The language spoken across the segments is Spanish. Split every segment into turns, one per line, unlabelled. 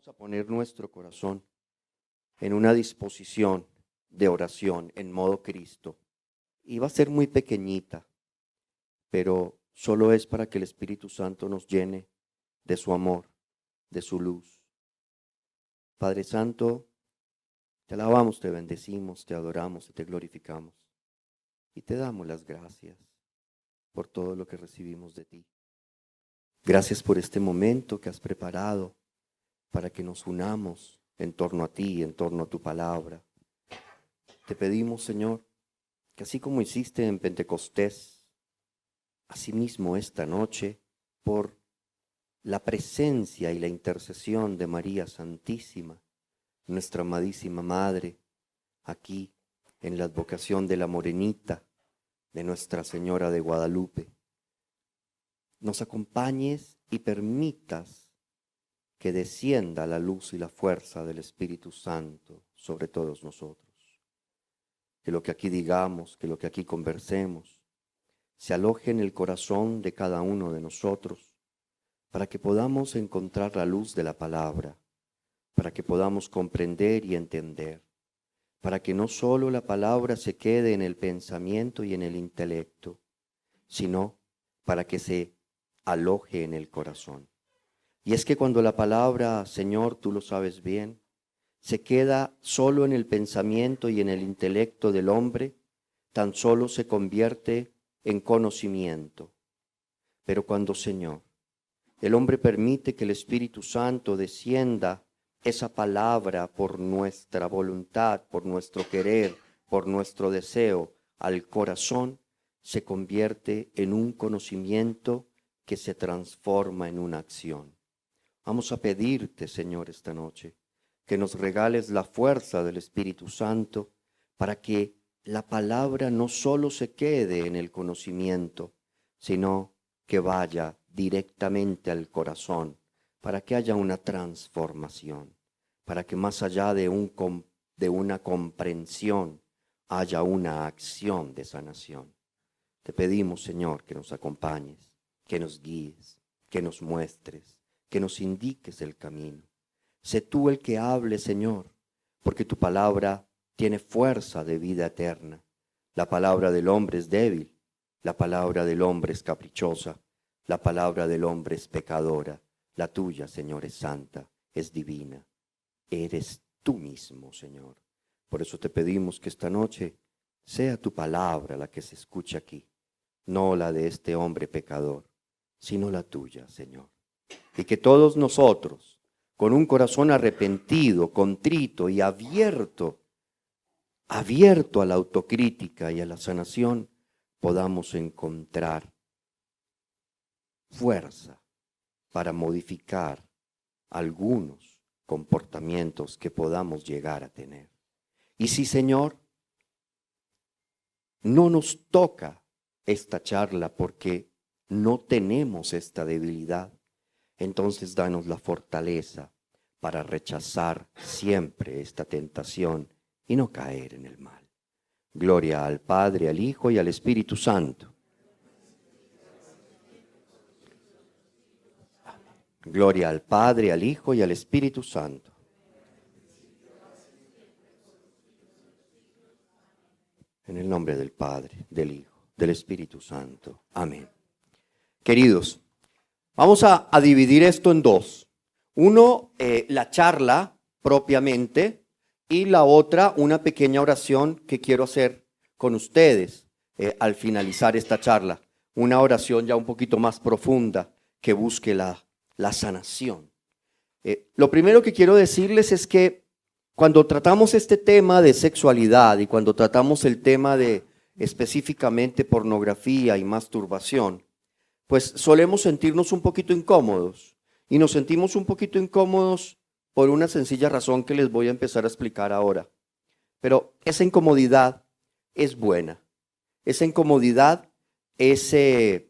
vamos a poner nuestro corazón en una disposición de oración en modo Cristo. Y va a ser muy pequeñita, pero solo es para que el Espíritu Santo nos llene de su amor, de su luz. Padre Santo, te alabamos, te bendecimos, te adoramos y te glorificamos. Y te damos las gracias por todo lo que recibimos de ti. Gracias por este momento que has preparado para que nos unamos en torno a ti, en torno a tu palabra. Te pedimos, Señor, que así como hiciste en Pentecostés, asimismo esta noche, por la presencia y la intercesión de María Santísima, nuestra amadísima Madre, aquí en la advocación de la Morenita, de Nuestra Señora de Guadalupe, nos acompañes y permitas que descienda la luz y la fuerza del Espíritu Santo sobre todos nosotros. Que lo que aquí digamos, que lo que aquí conversemos, se aloje en el corazón de cada uno de nosotros, para que podamos encontrar la luz de la palabra, para que podamos comprender y entender, para que no solo la palabra se quede en el pensamiento y en el intelecto, sino para que se aloje en el corazón. Y es que cuando la palabra, Señor, tú lo sabes bien, se queda solo en el pensamiento y en el intelecto del hombre, tan solo se convierte en conocimiento. Pero cuando, Señor, el hombre permite que el Espíritu Santo descienda esa palabra por nuestra voluntad, por nuestro querer, por nuestro deseo al corazón, se convierte en un conocimiento que se transforma en una acción. Vamos a pedirte, Señor, esta noche, que nos regales la fuerza del Espíritu Santo para que la palabra no solo se quede en el conocimiento, sino que vaya directamente al corazón, para que haya una transformación, para que más allá de una comprensión haya una acción de sanación. Te pedimos, Señor, que nos acompañes, que nos guíes, que nos muestres, que nos indiques el camino. Sé tú el que hable, Señor, porque tu palabra tiene fuerza de vida eterna. La palabra del hombre es débil, la palabra del hombre es caprichosa, la palabra del hombre es pecadora. La tuya, Señor, es santa, es divina. Eres tú mismo, Señor. Por eso te pedimos que esta noche sea tu palabra la que se escuche aquí, no la de este hombre pecador, sino la tuya, Señor. Y que todos nosotros, con un corazón arrepentido, contrito y abierto a la autocrítica y a la sanación, podamos encontrar fuerza para modificar algunos comportamientos que podamos llegar a tener. Y si, Señor, no nos toca esta charla porque no tenemos esta debilidad, entonces danos la fortaleza para rechazar siempre esta tentación y no caer en el mal. Gloria al Padre, al Hijo y al Espíritu Santo. Gloria al Padre, al Hijo y al Espíritu Santo. En el nombre del Padre, del Hijo, del Espíritu Santo. Amén. Queridos, vamos a dividir esto en dos. Uno, la charla propiamente, y la otra, una pequeña oración que quiero hacer con ustedes al finalizar esta charla. Una oración ya un poquito más profunda que busque la sanación. Lo primero que quiero decirles es que cuando tratamos este tema de sexualidad y cuando tratamos el tema de específicamente pornografía y masturbación, pues solemos sentirnos un poquito incómodos. Y nos sentimos un poquito incómodos por una sencilla razón que les voy a empezar a explicar ahora. Pero esa incomodidad es buena. Esa incomodidad es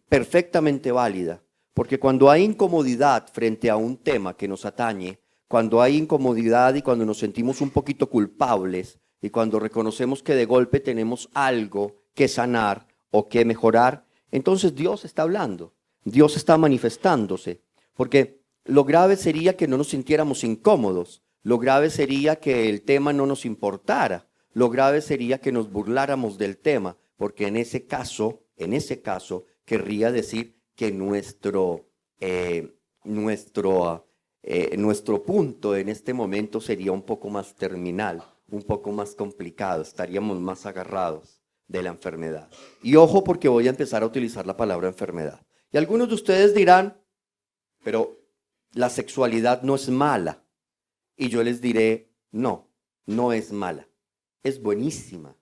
perfectamente válida. Porque cuando hay incomodidad frente a un tema que nos atañe, cuando hay incomodidad y cuando nos sentimos un poquito culpables y cuando reconocemos que de golpe tenemos algo que sanar o que mejorar, entonces Dios está hablando, Dios está manifestándose. Porque Lo grave sería que no nos sintiéramos incómodos. Lo grave sería que el tema no nos importara. Lo grave sería que nos burláramos del tema, porque en ese caso, querría decir que nuestro punto en este momento sería un poco más terminal, un poco más complicado, estaríamos más agarrados de la enfermedad. Y ojo, porque voy a empezar a utilizar la palabra enfermedad. Y algunos de ustedes dirán, pero la sexualidad no es mala. Y yo les diré, no, no es mala, es buenísima.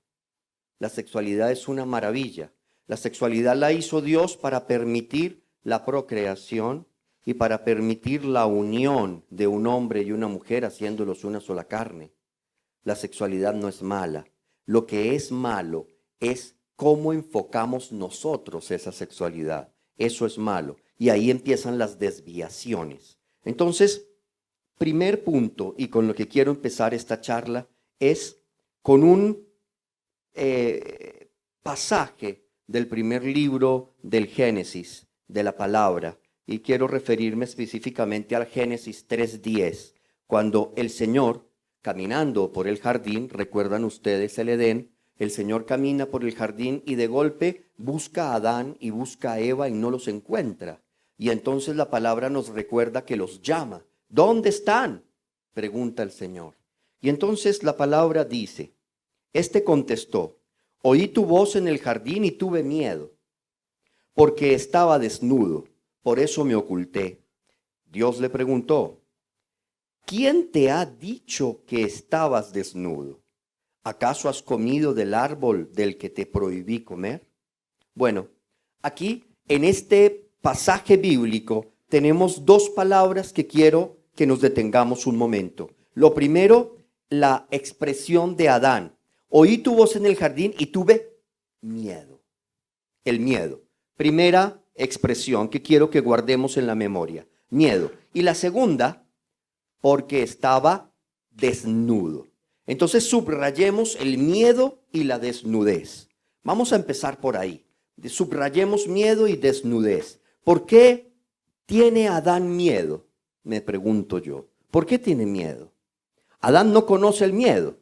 La sexualidad es una maravilla. La sexualidad la hizo Dios para permitir la procreación y para permitir la unión de un hombre y una mujer haciéndolos una sola carne. La sexualidad no es mala. Lo que es malo es cómo enfocamos nosotros esa sexualidad. Eso es malo. Y ahí empiezan las desviaciones. Entonces, primer punto, y con lo que quiero empezar esta charla, es con un pasaje del primer libro del Génesis, de la palabra, y quiero referirme específicamente al Génesis 3:10, cuando el Señor, caminando por el jardín, recuerdan ustedes el Edén, el Señor camina por el jardín y de golpe busca a Adán y busca a Eva y no los encuentra. Y entonces la palabra nos recuerda que los llama. ¿Dónde están?, pregunta el Señor. Y entonces la palabra dice, este contestó, oí tu voz en el jardín y tuve miedo, porque estaba desnudo, por eso me oculté. Dios le preguntó, ¿quién te ha dicho que estabas desnudo? ¿Acaso has comido del árbol del que te prohibí comer? Bueno, aquí en este pasaje bíblico tenemos dos palabras que quiero que nos detengamos un momento. Lo primero, la expresión de Adán. Oí tu voz en el jardín y tuve miedo. El miedo. Primera expresión que quiero que guardemos en la memoria. Miedo. Y la segunda, porque estaba desnudo. Entonces subrayemos el miedo y la desnudez. Vamos a empezar por ahí. Subrayemos miedo y desnudez. ¿Por qué tiene Adán miedo? Me pregunto yo. ¿Por qué tiene miedo? Adán no conoce el miedo.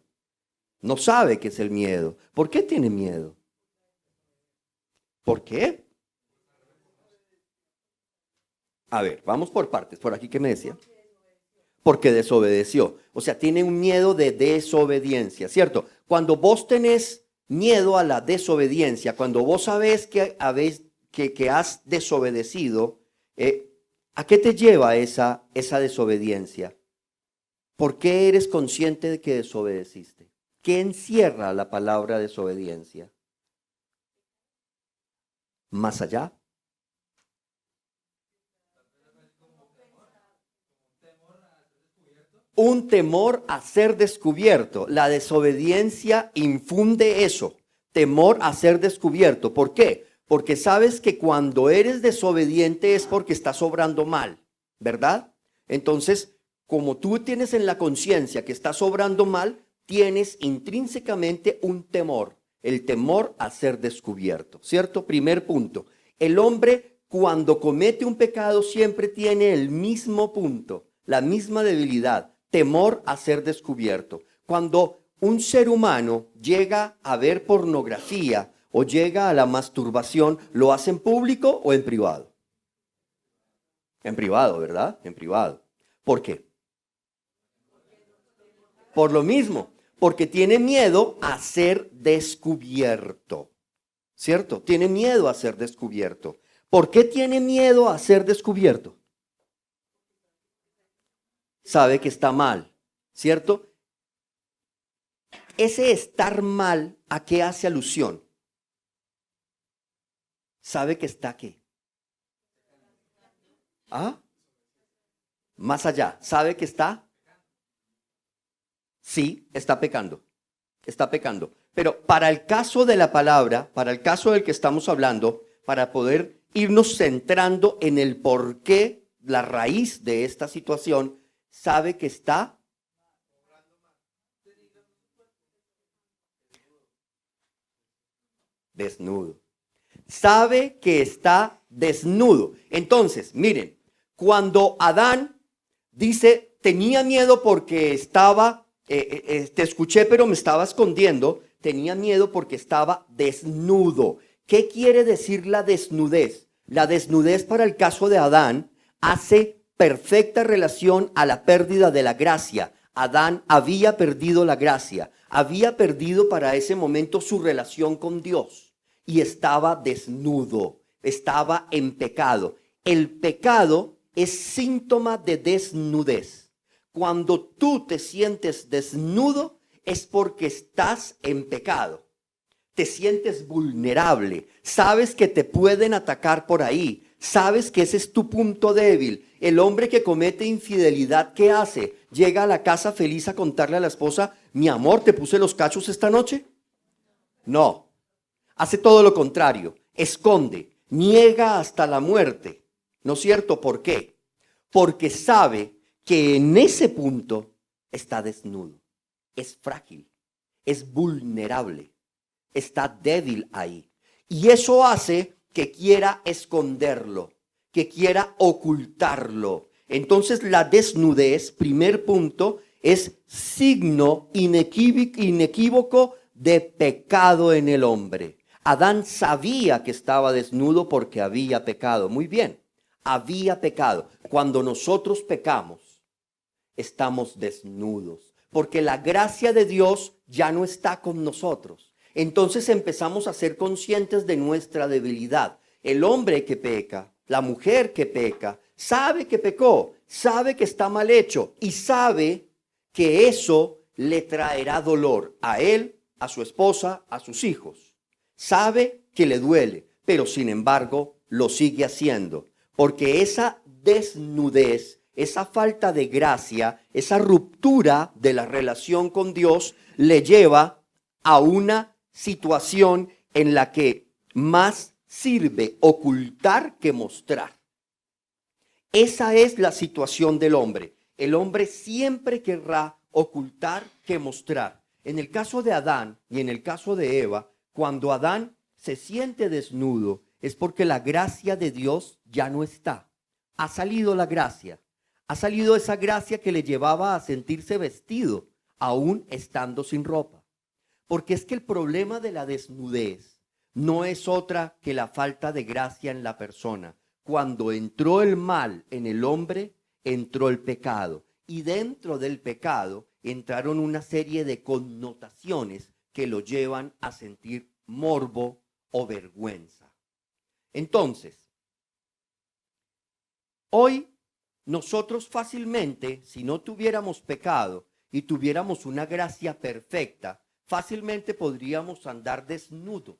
No sabe qué es el miedo. ¿Por qué tiene miedo? ¿Por qué? A ver, vamos por partes. Por aquí, ¿qué me decía? Porque desobedeció. O sea, tiene un miedo de desobediencia, ¿cierto? Cuando vos tenés miedo a la desobediencia, cuando vos sabés que has desobedecido, ¿a qué te lleva esa desobediencia? ¿Por qué eres consciente de que desobedeciste? ¿Qué encierra la palabra desobediencia? Más allá. Un temor a ser descubierto. La desobediencia infunde eso, temor a ser descubierto. ¿Por qué? Porque sabes que cuando eres desobediente es porque estás obrando mal, ¿verdad? Entonces, como tú tienes en la conciencia que estás obrando mal, tienes intrínsecamente un temor, el temor a ser descubierto, ¿cierto? Primer punto. El hombre cuando comete un pecado siempre tiene el mismo punto, la misma debilidad. Temor a ser descubierto. Cuando un ser humano llega a ver pornografía o llega a la masturbación, ¿lo hace en público o en privado? En privado, ¿verdad? En privado. ¿Por qué? Por lo mismo, porque tiene miedo a ser descubierto. ¿Cierto? Tiene miedo a ser descubierto. ¿Por qué tiene miedo a ser descubierto? Sabe que está mal, ¿cierto? Ese estar mal, ¿a qué hace alusión? ¿Sabe que está qué? ¿Ah? Más allá, ¿sabe que está? Sí, está pecando. Está pecando. Pero para el caso de la palabra, para el caso del que estamos hablando, para poder irnos centrando en el porqué, la raíz de esta situación, sabe que está desnudo. Sabe que está desnudo. Entonces, miren, Cuando Adán dice, tenía miedo porque estaba, te escuché pero me estaba escondiendo, tenía miedo porque estaba desnudo. ¿Qué quiere decir la desnudez? La desnudez para el caso de Adán hace perfecta relación a la pérdida de la gracia. Adán había perdido la gracia, había perdido para ese momento su relación con Dios y estaba desnudo, estaba en pecado. El pecado es síntoma de desnudez. Cuando tú te sientes desnudo es porque estás en pecado. Te sientes vulnerable, sabes que te pueden atacar por ahí, sabes que ese es tu punto débil. El hombre que comete infidelidad, ¿qué hace? Llega a la casa feliz a contarle a la esposa, mi amor, ¿te puse los cachos esta noche? No, hace todo lo contrario, esconde, niega hasta la muerte. ¿No es cierto? ¿Por qué? Porque sabe que en ese punto está desnudo, es frágil, es vulnerable. Está débil ahí. Y eso hace que quiera esconderlo, que quiera ocultarlo. Entonces la desnudez, primer punto, es signo inequívoco de pecado en el hombre. Adán sabía que estaba desnudo porque había pecado. Muy bien, había pecado. Cuando nosotros pecamos, estamos desnudos, porque la gracia de Dios ya no está con nosotros. Entonces empezamos a ser conscientes de nuestra debilidad. El hombre que peca, la mujer que peca, sabe que pecó, sabe que está mal hecho y sabe que eso le traerá dolor a él, a su esposa, a sus hijos. Sabe que le duele, pero sin embargo lo sigue haciendo, porque esa desnudez, esa falta de gracia, esa ruptura de la relación con Dios le lleva a una situación en la que más sirve ocultar que mostrar. Esa es la situación del hombre. El hombre siempre querrá ocultar que mostrar. En el caso de Adán y en el caso de Eva, cuando Adán se siente desnudo, es porque la gracia de Dios ya no está. Ha salido la gracia. Ha salido esa gracia que le llevaba a sentirse vestido, aún estando sin ropa. Porque es que el problema de la desnudez no es otra que la falta de gracia en la persona. Cuando entró el mal en el hombre, entró el pecado. Y dentro del pecado entraron una serie de connotaciones que lo llevan a sentir morbo o vergüenza. Entonces, hoy nosotros fácilmente, si no tuviéramos pecado y tuviéramos una gracia perfecta, fácilmente podríamos andar desnudos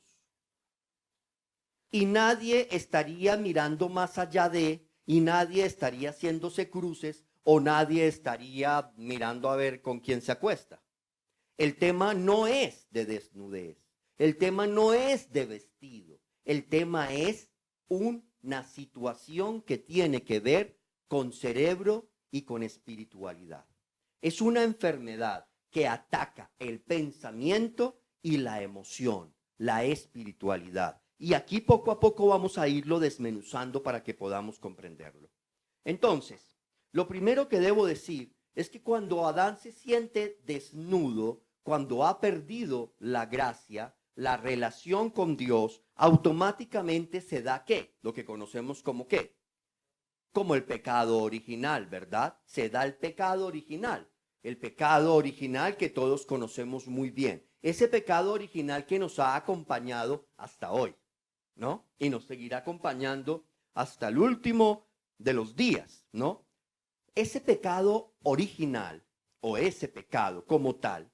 y nadie estaría mirando más allá de, y nadie estaría haciéndose cruces o nadie estaría mirando a ver con quién se acuesta. El tema no es de desnudez, el tema no es de vestido, el tema es una situación que tiene que ver con cerebro y con espiritualidad. Es una enfermedad que ataca el pensamiento y la emoción, la espiritualidad. Y aquí poco a poco vamos a irlo desmenuzando para que podamos comprenderlo. Entonces, lo primero que debo decir es que cuando Adán se siente desnudo, cuando ha perdido la gracia, la relación con Dios, automáticamente se da ¿qué? Lo que conocemos como ¿qué? Como el pecado original, ¿verdad? Se da el pecado original. El pecado original que todos conocemos muy bien. Ese pecado original que nos ha acompañado hasta hoy, ¿no? Y nos seguirá acompañando hasta el último de los días, ¿no? Ese pecado original o ese pecado como tal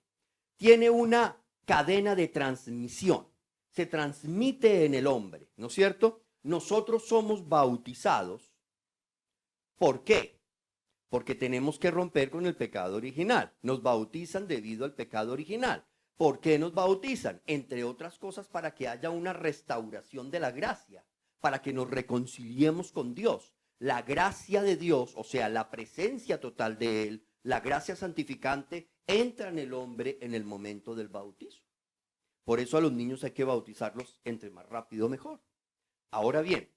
tiene una cadena de transmisión. Se transmite en el hombre, ¿no es cierto? Nosotros somos bautizados. ¿Por qué? Porque tenemos que romper con el pecado original. Nos bautizan debido al pecado original. ¿Por qué nos bautizan? Entre otras cosas, para que haya una restauración de la gracia, para que nos reconciliemos con Dios. La gracia de Dios, o sea, la presencia total de Él, la gracia santificante, entra en el hombre en el momento del bautismo. Por eso a los niños hay que bautizarlos entre más rápido mejor. Ahora bien,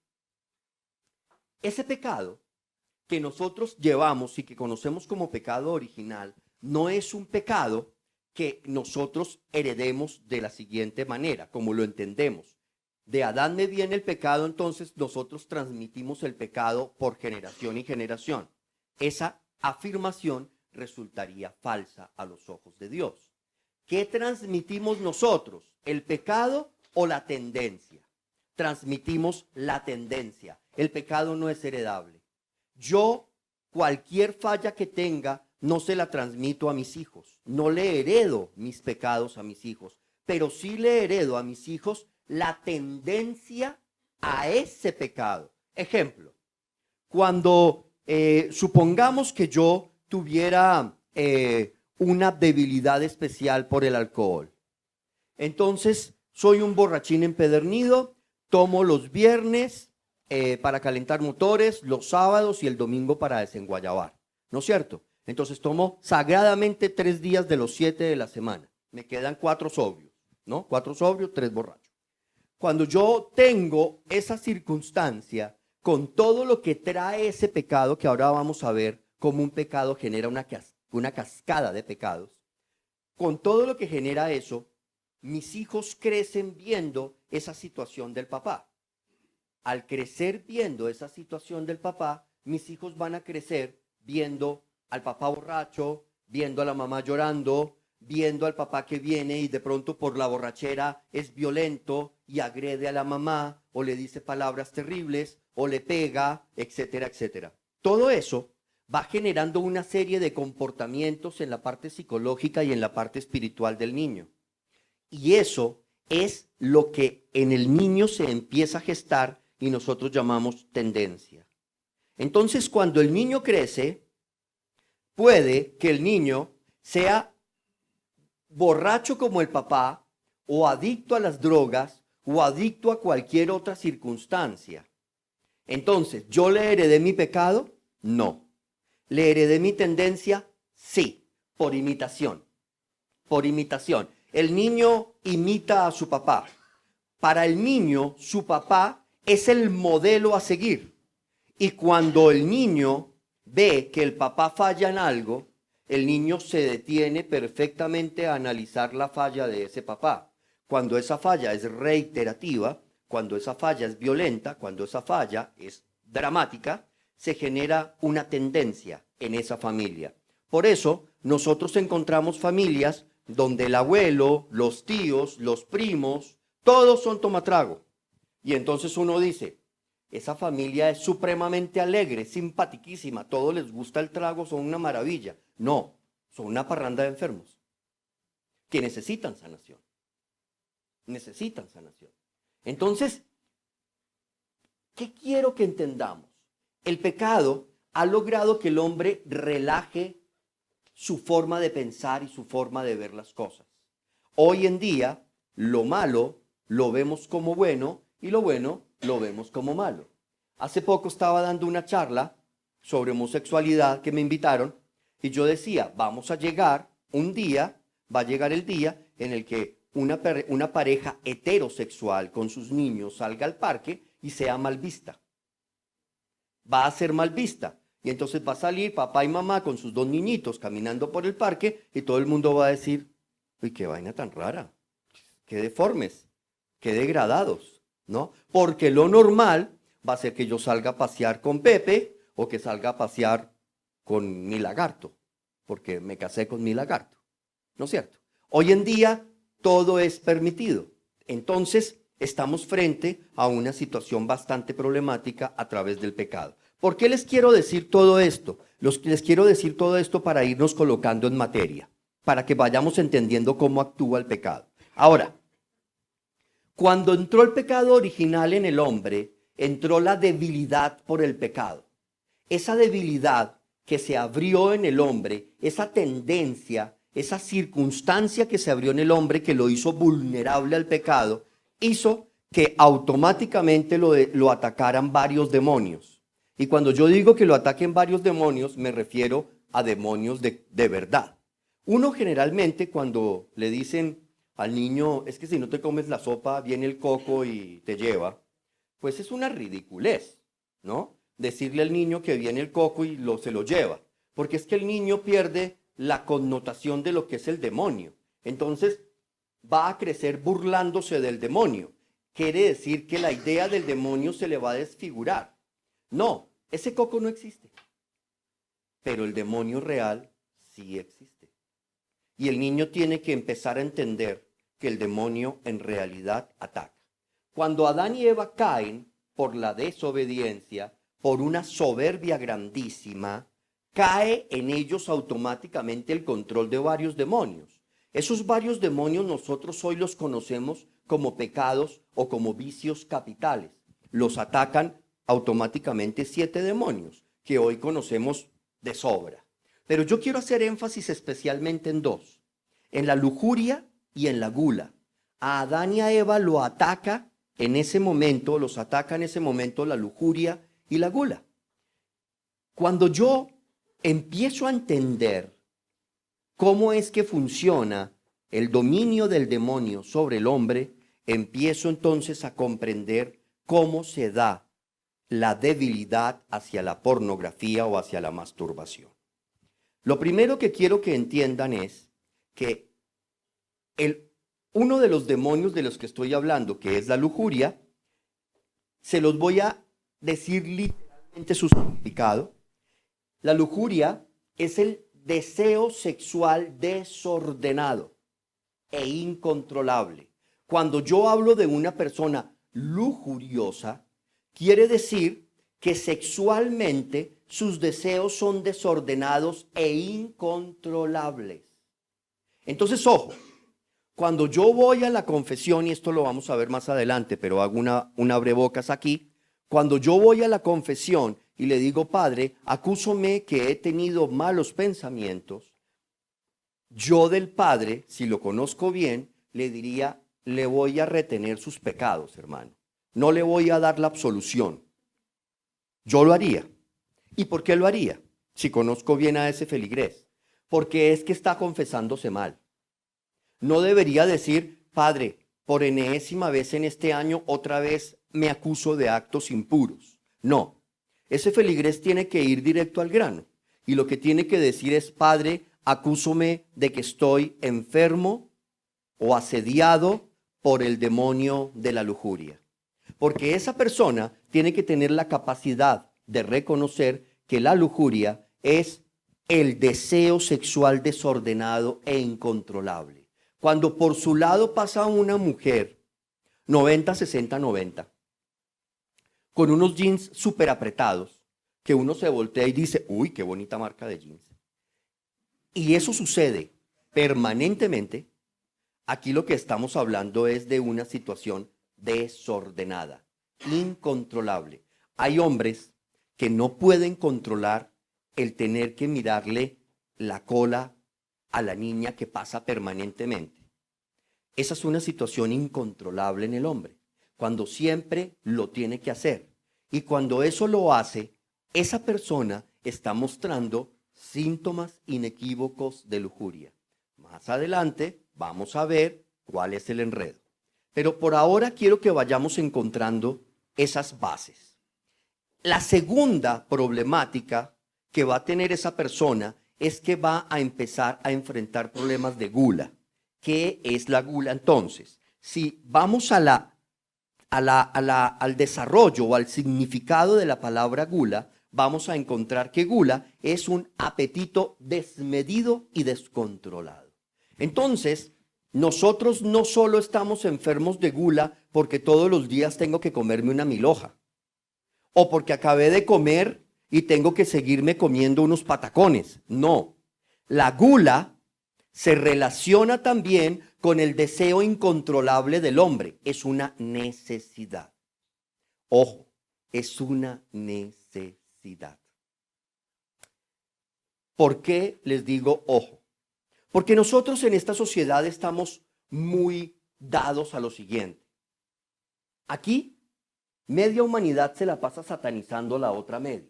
ese pecado que nosotros llevamos y que conocemos como pecado original no es un pecado que nosotros heredemos de la siguiente manera, como lo entendemos. De Adán me viene el pecado, entonces nosotros transmitimos el pecado por generación y generación. Esa afirmación resultaría falsa a los ojos de Dios. ¿Qué transmitimos nosotros? ¿El pecado o la tendencia? Transmitimos la tendencia. El pecado no es heredable. Yo, cualquier falla que tenga, no se la transmito a mis hijos. No le heredo mis pecados a mis hijos, pero sí le heredo a mis hijos la tendencia a ese pecado. Ejemplo, cuando supongamos que yo tuviera una debilidad especial por el alcohol. Entonces, soy un borrachín empedernido, tomo los viernes para calentar motores, los sábados y el domingo para desenguayabar, ¿no es cierto? Entonces tomo sagradamente 3 días de los 7 de la semana. Me quedan 4 sobrios, ¿no? 4 sobrios, 3 borrachos. Cuando yo tengo esa circunstancia, con todo lo que trae ese pecado, que ahora vamos a ver cómo un pecado genera una cascada de pecados, con todo lo que genera eso, mis hijos crecen viendo esa situación del papá. Al crecer viendo esa situación del papá, mis hijos van a crecer viendo al papá borracho, viendo a la mamá llorando, viendo al papá que viene y de pronto por la borrachera es violento y agrede a la mamá o le dice palabras terribles o le pega, etcétera, etcétera. Todo eso va generando una serie de comportamientos en la parte psicológica y en la parte espiritual del niño. Y eso es lo que en el niño se empieza a gestar y nosotros llamamos tendencia. Entonces, cuando el niño crece, puede que el niño sea borracho como el papá, o adicto a las drogas, o adicto a cualquier otra circunstancia. Entonces, ¿yo le heredé mi pecado? No. ¿Le heredé mi tendencia? Sí, por imitación. Por imitación. El niño imita a su papá. Para el niño, su papá es el modelo a seguir. Y cuando el niño ve que el papá falla en algo, el niño se detiene perfectamente a analizar la falla de ese papá. Cuando esa falla es reiterativa, cuando esa falla es violenta, cuando esa falla es dramática, se genera una tendencia en esa familia. Por eso, nosotros encontramos familias donde el abuelo, los tíos, los primos, todos son tomatrago. Y entonces uno dice, esa familia es supremamente alegre, simpatiquísima, todos les gusta el trago, son una maravilla. No, son una parranda de enfermos que necesitan sanación. Necesitan sanación. Entonces, ¿qué quiero que entendamos? El pecado ha logrado que el hombre relaje su forma de pensar y su forma de ver las cosas. Hoy en día, lo malo lo vemos como bueno y lo bueno lo vemos como malo. Hace poco estaba dando una charla sobre homosexualidad que me invitaron y yo decía, vamos a llegar un día, va a llegar el día en el que una pareja heterosexual con sus niños salga al parque y sea mal vista. Va a ser mal vista. Y entonces va a salir papá y mamá con sus 2 niñitos caminando por el parque y todo el mundo va a decir, uy, qué vaina tan rara, qué deformes, qué degradados, ¿no? Porque lo normal va a ser que yo salga a pasear con Pepe o que salga a pasear con mi lagarto, porque me casé con mi lagarto, ¿no es cierto? Hoy en día todo es permitido. Entonces estamos frente a una situación bastante problemática a través del pecado. ¿Por qué les quiero decir todo esto? Les quiero decir todo esto para irnos colocando en materia, para que vayamos entendiendo cómo actúa el pecado. Ahora, cuando entró el pecado original en el hombre, entró la debilidad por el pecado. Esa debilidad que se abrió en el hombre, esa tendencia, esa circunstancia que se abrió en el hombre que lo hizo vulnerable al pecado, hizo que automáticamente lo atacaran varios demonios. Y cuando yo digo que lo ataquen varios demonios, me refiero a demonios de verdad. Uno generalmente cuando le dicen al niño, es que si no te comes la sopa, viene el coco y te lleva, pues es una ridiculez, ¿no? decirle al niño que viene el coco y se lo lleva, porque es que el niño pierde la connotación de lo que es el demonio. Entonces va a crecer burlándose del demonio. Quiere decir que la idea del demonio se le va a desfigurar. No, ese coco no existe, pero el demonio real sí existe. Y el niño tiene que empezar a entender que el demonio en realidad ataca. Cuando Adán y Eva caen por la desobediencia, por una soberbia grandísima, cae en ellos automáticamente el control de varios demonios. Esos varios demonios nosotros hoy los conocemos como pecados o como vicios capitales. Los atacan automáticamente 7 demonios que hoy conocemos de sobra. Pero yo quiero hacer énfasis especialmente en 2, en la lujuria y en la gula. A Adán y a Eva los ataca en ese momento la lujuria y la gula. Cuando yo empiezo a entender cómo es que funciona el dominio del demonio sobre el hombre, empiezo entonces a comprender cómo se da la debilidad hacia la pornografía o hacia la masturbación. Lo primero que quiero que entiendan es que uno de los demonios de los que estoy hablando, que es la lujuria, se los voy a decir literalmente su significado. La lujuria es el deseo sexual desordenado e incontrolable. Cuando yo hablo de una persona lujuriosa, quiere decir que sexualmente sus deseos son desordenados e incontrolables. Entonces, ojo, cuando yo voy a la confesión, y esto lo vamos a ver más adelante, pero hago una abrebocas aquí, cuando yo voy a la confesión y le digo, Padre, acúsome que he tenido malos pensamientos, yo del Padre, si lo conozco bien, le diría, le voy a retener sus pecados, hermano. No le voy a dar la absolución. Yo lo haría. ¿Y por qué lo haría? Si conozco bien a ese feligrés. Porque es que está confesándose mal. No debería decir, Padre, por enésima vez en este año, otra vez me acuso de actos impuros. No. Ese feligrés tiene que ir directo al grano. Y lo que tiene que decir es, Padre, acúsome de que estoy enfermo o asediado por el demonio de la lujuria. Porque esa persona tiene que tener la capacidad de reconocer que la lujuria es el deseo sexual desordenado e incontrolable. Cuando por su lado pasa una mujer 90, 60, 90, con unos jeans súper apretados, que uno se voltea y dice, uy, qué bonita marca de jeans. Y eso sucede permanentemente. Aquí lo que estamos hablando es de una situación desordenada, incontrolable. Hay hombres que no pueden controlar el tener que mirarle la cola a la niña que pasa permanentemente. Esa es una situación incontrolable en el hombre, cuando siempre lo tiene que hacer. Y cuando eso lo hace, esa persona está mostrando síntomas inequívocos de lujuria. Más adelante vamos a ver cuál es el enredo. Pero por ahora quiero que vayamos encontrando esas bases. La segunda problemática que va a tener esa persona es que va a empezar a enfrentar problemas de gula. ¿Qué es la gula entonces? Si vamos al desarrollo o al significado de la palabra gula, vamos a encontrar que gula es un apetito desmedido y descontrolado. Entonces, nosotros no solo estamos enfermos de gula porque todos los días tengo que comerme una milhoja, o porque acabé de comer y tengo que seguirme comiendo unos patacones. No, la gula se relaciona también con el deseo incontrolable del hombre. Es una necesidad. Ojo, es una necesidad. ¿Por qué les digo ojo? Porque nosotros en esta sociedad estamos muy dados a lo siguiente. Aquí, media humanidad se la pasa satanizando la otra media.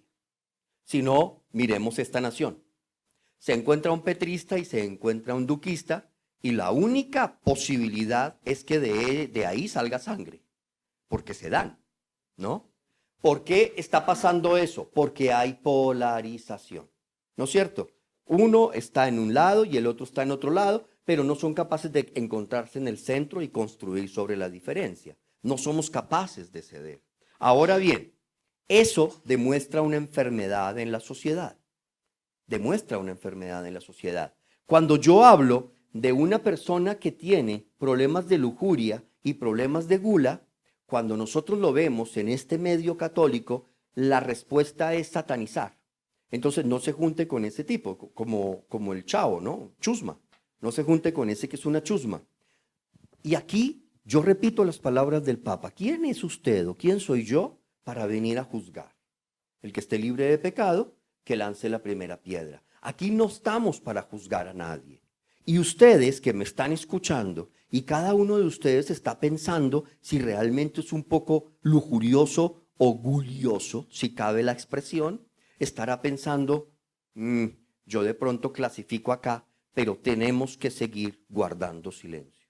Si no, miremos esta nación. Se encuentra un petrista y se encuentra un duquista, y la única posibilidad es que de ahí salga sangre, porque se dan, ¿no? ¿Por qué está pasando eso? Porque hay polarización, ¿no es cierto? Uno está en un lado y el otro está en otro lado, pero no son capaces de encontrarse en el centro y construir sobre la diferencia. No somos capaces de ceder. Ahora bien, eso demuestra una enfermedad en la sociedad. Demuestra una enfermedad en la sociedad. Cuando yo hablo de una persona que tiene problemas de lujuria y problemas de gula, cuando nosotros lo vemos en este medio católico, la respuesta es satanizar. Entonces no se junte con ese tipo, como el chavo, ¿no? Chusma. No se junte con ese que es una chusma. Y aquí yo repito las palabras del Papa. ¿Quién es usted o quién soy yo para venir a juzgar? El que esté libre de pecado, que lance la primera piedra. Aquí no estamos para juzgar a nadie. Y ustedes que me están escuchando, y cada uno de ustedes está pensando si realmente es un poco lujurioso o gulioso, si cabe la expresión, estará pensando, yo de pronto clasifico acá, pero tenemos que seguir guardando silencio.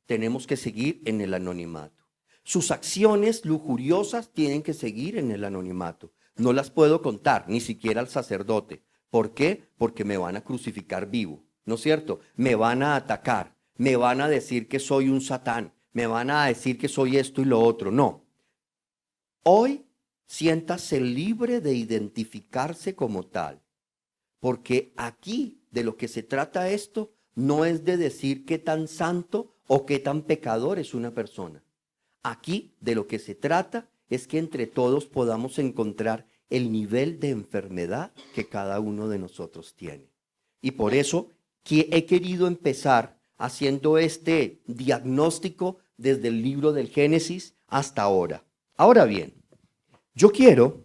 Tenemos que seguir en el anonimato. Sus acciones lujuriosas tienen que seguir en el anonimato. No las puedo contar, ni siquiera al sacerdote. ¿Por qué? Porque me van a crucificar vivo, ¿no es cierto? Me van a atacar, me van a decir que soy un satán, me van a decir que soy esto y lo otro. No. Hoy siéntase libre de identificarse como tal, porque aquí de lo que se trata esto no es de decir qué tan santo o qué tan pecador es una persona. Aquí de lo que se trata es que entre todos podamos encontrar el nivel de enfermedad que cada uno de nosotros tiene. Y por eso he querido empezar haciendo este diagnóstico desde el libro del Génesis hasta ahora. Ahora bien, yo quiero,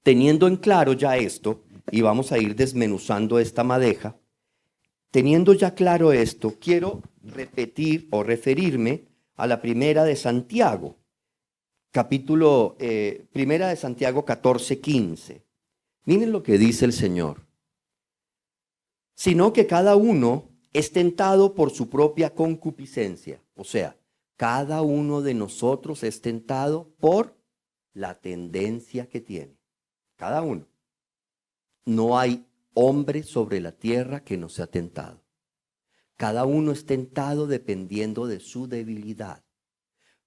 teniendo en claro ya esto, y vamos a ir desmenuzando esta madeja, teniendo ya claro esto, quiero repetir o referirme a la primera de Santiago, primera de Santiago 14:15. Miren lo que dice el Señor. Sino que cada uno es tentado por su propia concupiscencia. O sea, cada uno de nosotros es tentado por la tendencia que tiene. Cada uno. No hay hombre sobre la tierra que no sea tentado. Cada uno es tentado dependiendo de su debilidad.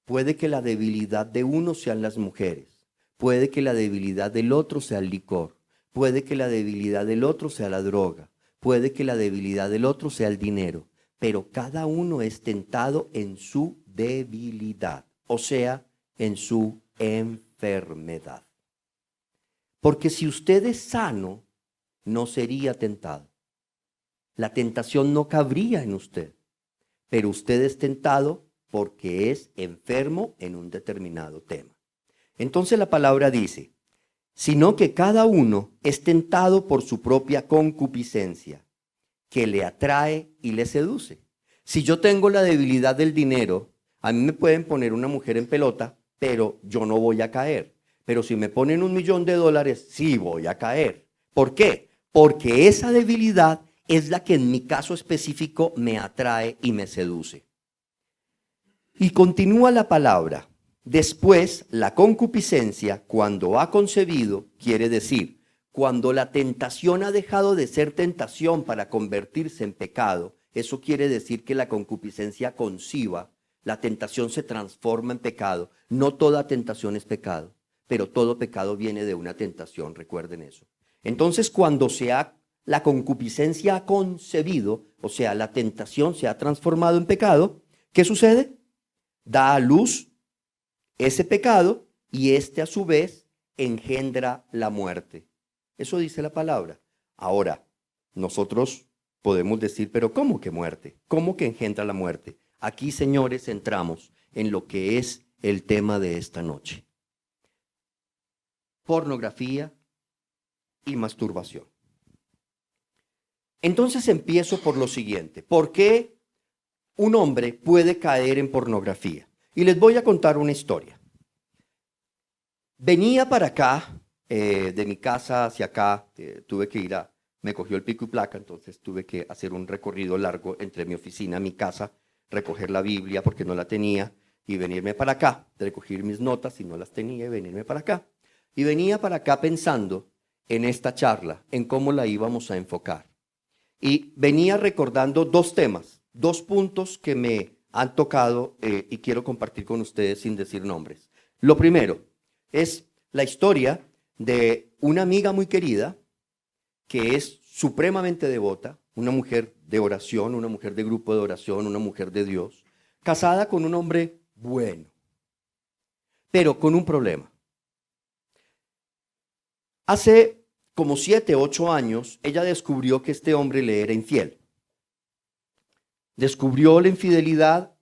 Puede que la debilidad de uno sean las mujeres, puede que la debilidad del otro sea el licor, puede que la debilidad del otro sea la droga, puede que la debilidad del otro sea el dinero, pero cada uno es tentado en su debilidad, o sea, en su enfermedad. Porque si usted es sano, no sería tentado. La tentación no cabría en usted, pero usted es tentado porque es enfermo en un determinado tema. Entonces la palabra dice, sino que cada uno es tentado por su propia concupiscencia, que le atrae y le seduce. Si yo tengo la debilidad del dinero, a mí me pueden poner una mujer en pelota, pero yo no voy a caer. Pero si me ponen $1.000.000, sí voy a caer. ¿Por qué? Porque esa debilidad es la que en mi caso específico me atrae y me seduce. Y continúa la palabra. Después, la concupiscencia, cuando ha concebido, quiere decir, cuando la tentación ha dejado de ser tentación para convertirse en pecado, eso quiere decir que la concupiscencia conciba, la tentación se transforma en pecado. No toda tentación es pecado, pero todo pecado viene de una tentación, recuerden eso. Entonces, cuando la concupiscencia ha concebido, o sea, la tentación se ha transformado en pecado, ¿qué sucede? Da a luz ese pecado y este a su vez engendra la muerte. Eso dice la palabra. Ahora, nosotros podemos decir, pero ¿cómo que muerte? ¿Cómo que engendra la muerte? Aquí, señores, entramos en lo que es el tema de esta noche. Pornografía y masturbación. Entonces empiezo por lo siguiente. ¿Por qué un hombre puede caer en pornografía? Y les voy a contar una historia. Venía para acá, de mi casa hacia acá, tuve que me cogió el pico y placa, entonces tuve que hacer un recorrido largo entre mi oficina y mi casa, recoger la Biblia porque no la tenía, y venirme para acá, recoger mis notas si no las tenía y venirme para acá. Y venía para acá pensando en esta charla, en cómo la íbamos a enfocar. Y venía recordando dos temas, dos puntos que me han tocado y quiero compartir con ustedes sin decir nombres. Lo primero es la historia de una amiga muy querida que es supremamente devota, una mujer de oración, una mujer de grupo de oración, una mujer de Dios, casada con un hombre bueno, pero con un problema. Hace como 7, 8 años, ella descubrió que este hombre le era infiel. Descubrió la infidelidad,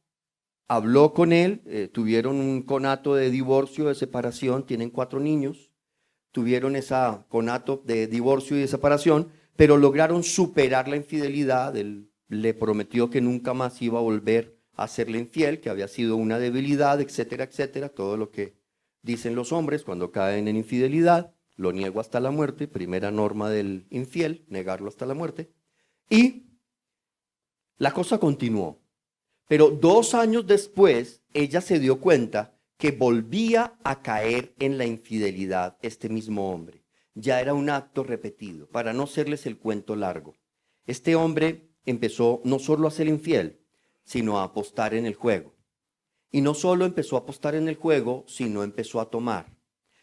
habló con él, tuvieron un conato de divorcio, de separación, tienen 4 niños, tuvieron ese conato de divorcio y de separación, pero lograron superar la infidelidad. Él le prometió que nunca más iba a volver a serle infiel, que había sido una debilidad, etcétera, etcétera, todo lo que dicen los hombres cuando caen en infidelidad. Lo niego hasta la muerte, primera norma del infiel, negarlo hasta la muerte. Y la cosa continuó. Pero 2 años después, ella se dio cuenta que volvía a caer en la infidelidad este mismo hombre. Ya era un acto repetido, para no hacerles el cuento largo. Este hombre empezó no solo a ser infiel, sino a apostar en el juego. Y no solo empezó a apostar en el juego, sino empezó a tomar.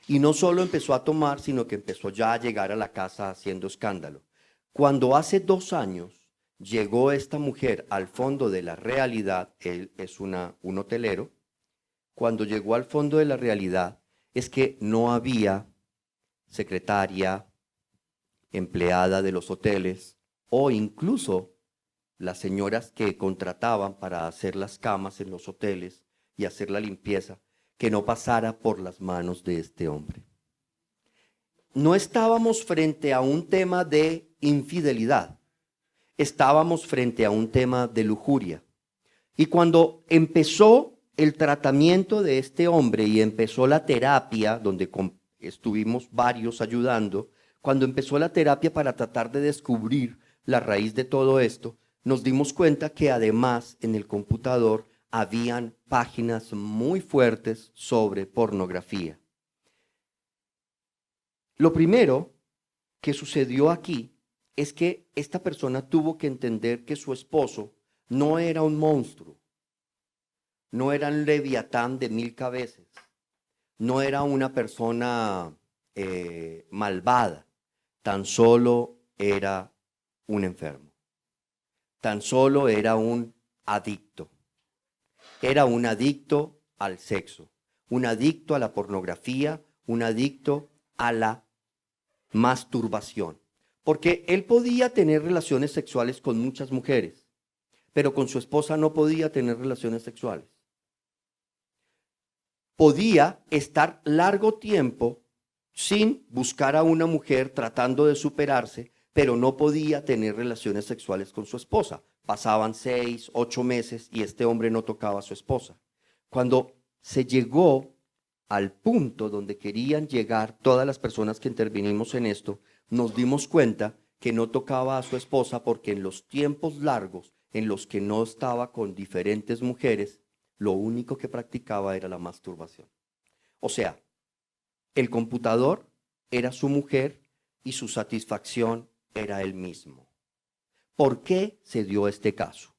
Y no solo empezó a tomar, sino que empezó ya a llegar a la casa haciendo escándalo. Cuando hace 2 años llegó esta mujer al fondo de la realidad, él es un hotelero, cuando llegó al fondo de la realidad es que no había secretaria, empleada de los hoteles o incluso las señoras que contrataban para hacer las camas en los hoteles y hacer la limpieza, que no pasara por las manos de este hombre. No estábamos frente a un tema de infidelidad, estábamos frente a un tema de lujuria. Y cuando empezó el tratamiento de este hombre y empezó la terapia, donde estuvimos varios ayudando, cuando empezó la terapia para tratar de descubrir la raíz de todo esto, nos dimos cuenta que además en el computador habían páginas muy fuertes sobre pornografía. Lo primero que sucedió aquí es que esta persona tuvo que entender que su esposo no era un monstruo, no era un leviatán de 1000 cabezas, no era una persona malvada, tan solo era un enfermo, tan solo era un adicto. Era un adicto al sexo, un adicto a la pornografía, un adicto a la masturbación. Porque él podía tener relaciones sexuales con muchas mujeres, pero con su esposa no podía tener relaciones sexuales. Podía estar largo tiempo sin buscar a una mujer tratando de superarse, pero no podía tener relaciones sexuales con su esposa. Pasaban 6, 8 meses y este hombre no tocaba a su esposa. Cuando se llegó al punto donde querían llegar todas las personas que intervinimos en esto, nos dimos cuenta que no tocaba a su esposa porque en los tiempos largos en los que no estaba con diferentes mujeres, lo único que practicaba era la masturbación. O sea, el computador era su mujer y su satisfacción era él mismo. ¿Por qué se dio este caso?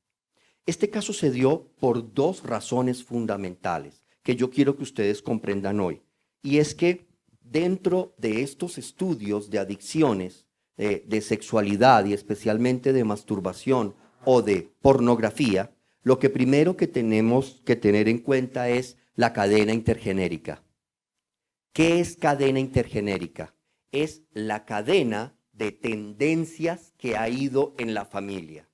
Este caso se dio por 2 razones fundamentales que yo quiero que ustedes comprendan hoy. Y es que dentro de estos estudios de adicciones, de sexualidad y especialmente de masturbación o de pornografía, lo que primero que tenemos que tener en cuenta es la cadena intergenérica. ¿Qué es cadena intergenérica? Es la cadena de tendencias que ha ido en la familia.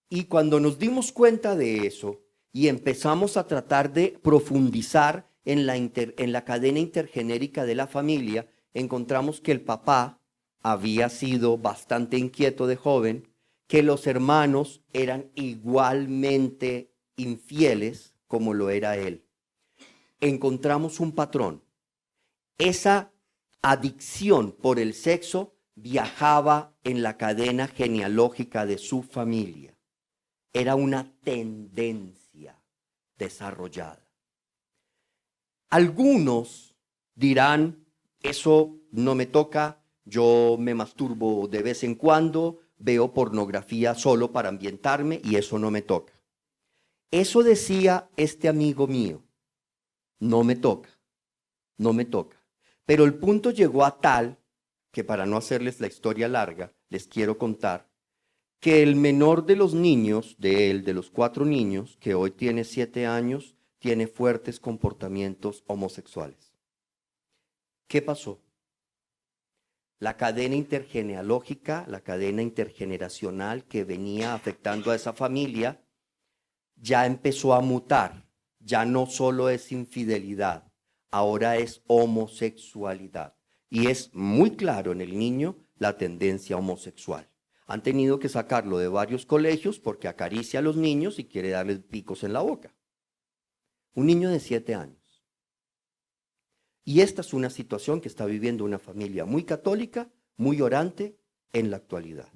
Y cuando nos dimos cuenta de eso y empezamos a tratar de profundizar en la cadena intergenérica de la familia, encontramos que el papá había sido bastante inquieto de joven, que los hermanos eran igualmente infieles como lo era él. Encontramos un patrón. Esa adicción por el sexo viajaba en la cadena genealógica de su familia. Era una tendencia desarrollada. Algunos dirán, eso no me toca, yo me masturbo de vez en cuando, veo pornografía solo para ambientarme y eso no me toca. Eso decía este amigo mío, no me toca, no me toca. Pero el punto llegó a tal, que para no hacerles la historia larga, les quiero contar, que el menor de los niños, de los 4 niños, que hoy tiene 7 años, tiene fuertes comportamientos homosexuales. ¿Qué pasó? La cadena intergenealógica, la cadena intergeneracional que venía afectando a esa familia, ya empezó a mutar. Ya no solo es infidelidad, ahora es homosexualidad. Y es muy claro en el niño la tendencia homosexual. Han tenido que sacarlo de varios colegios porque acaricia a los niños y quiere darles picos en la boca. Un niño de 7 años. Y esta es una situación que está viviendo una familia muy católica, muy orante en la actualidad.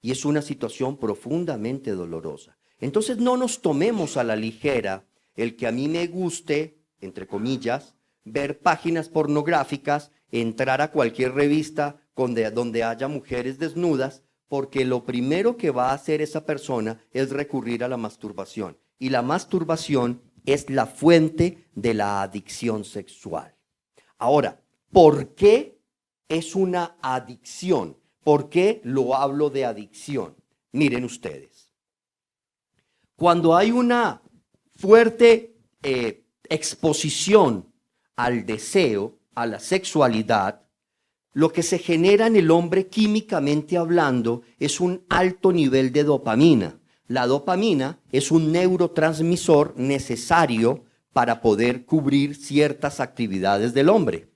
Y es una situación profundamente dolorosa. Entonces no nos tomemos a la ligera el que a mí me guste, entre comillas, ver páginas pornográficas, entrar a cualquier revista donde haya mujeres desnudas, porque lo primero que va a hacer esa persona es recurrir a la masturbación. Y la masturbación es la fuente de la adicción sexual. Ahora, ¿por qué es una adicción? ¿Por qué lo hablo de adicción? Miren ustedes. Cuando hay una fuerte exposición al deseo, a la sexualidad, lo que se genera en el hombre químicamente hablando es un alto nivel de dopamina. La dopamina es un neurotransmisor necesario para poder cubrir ciertas actividades del hombre.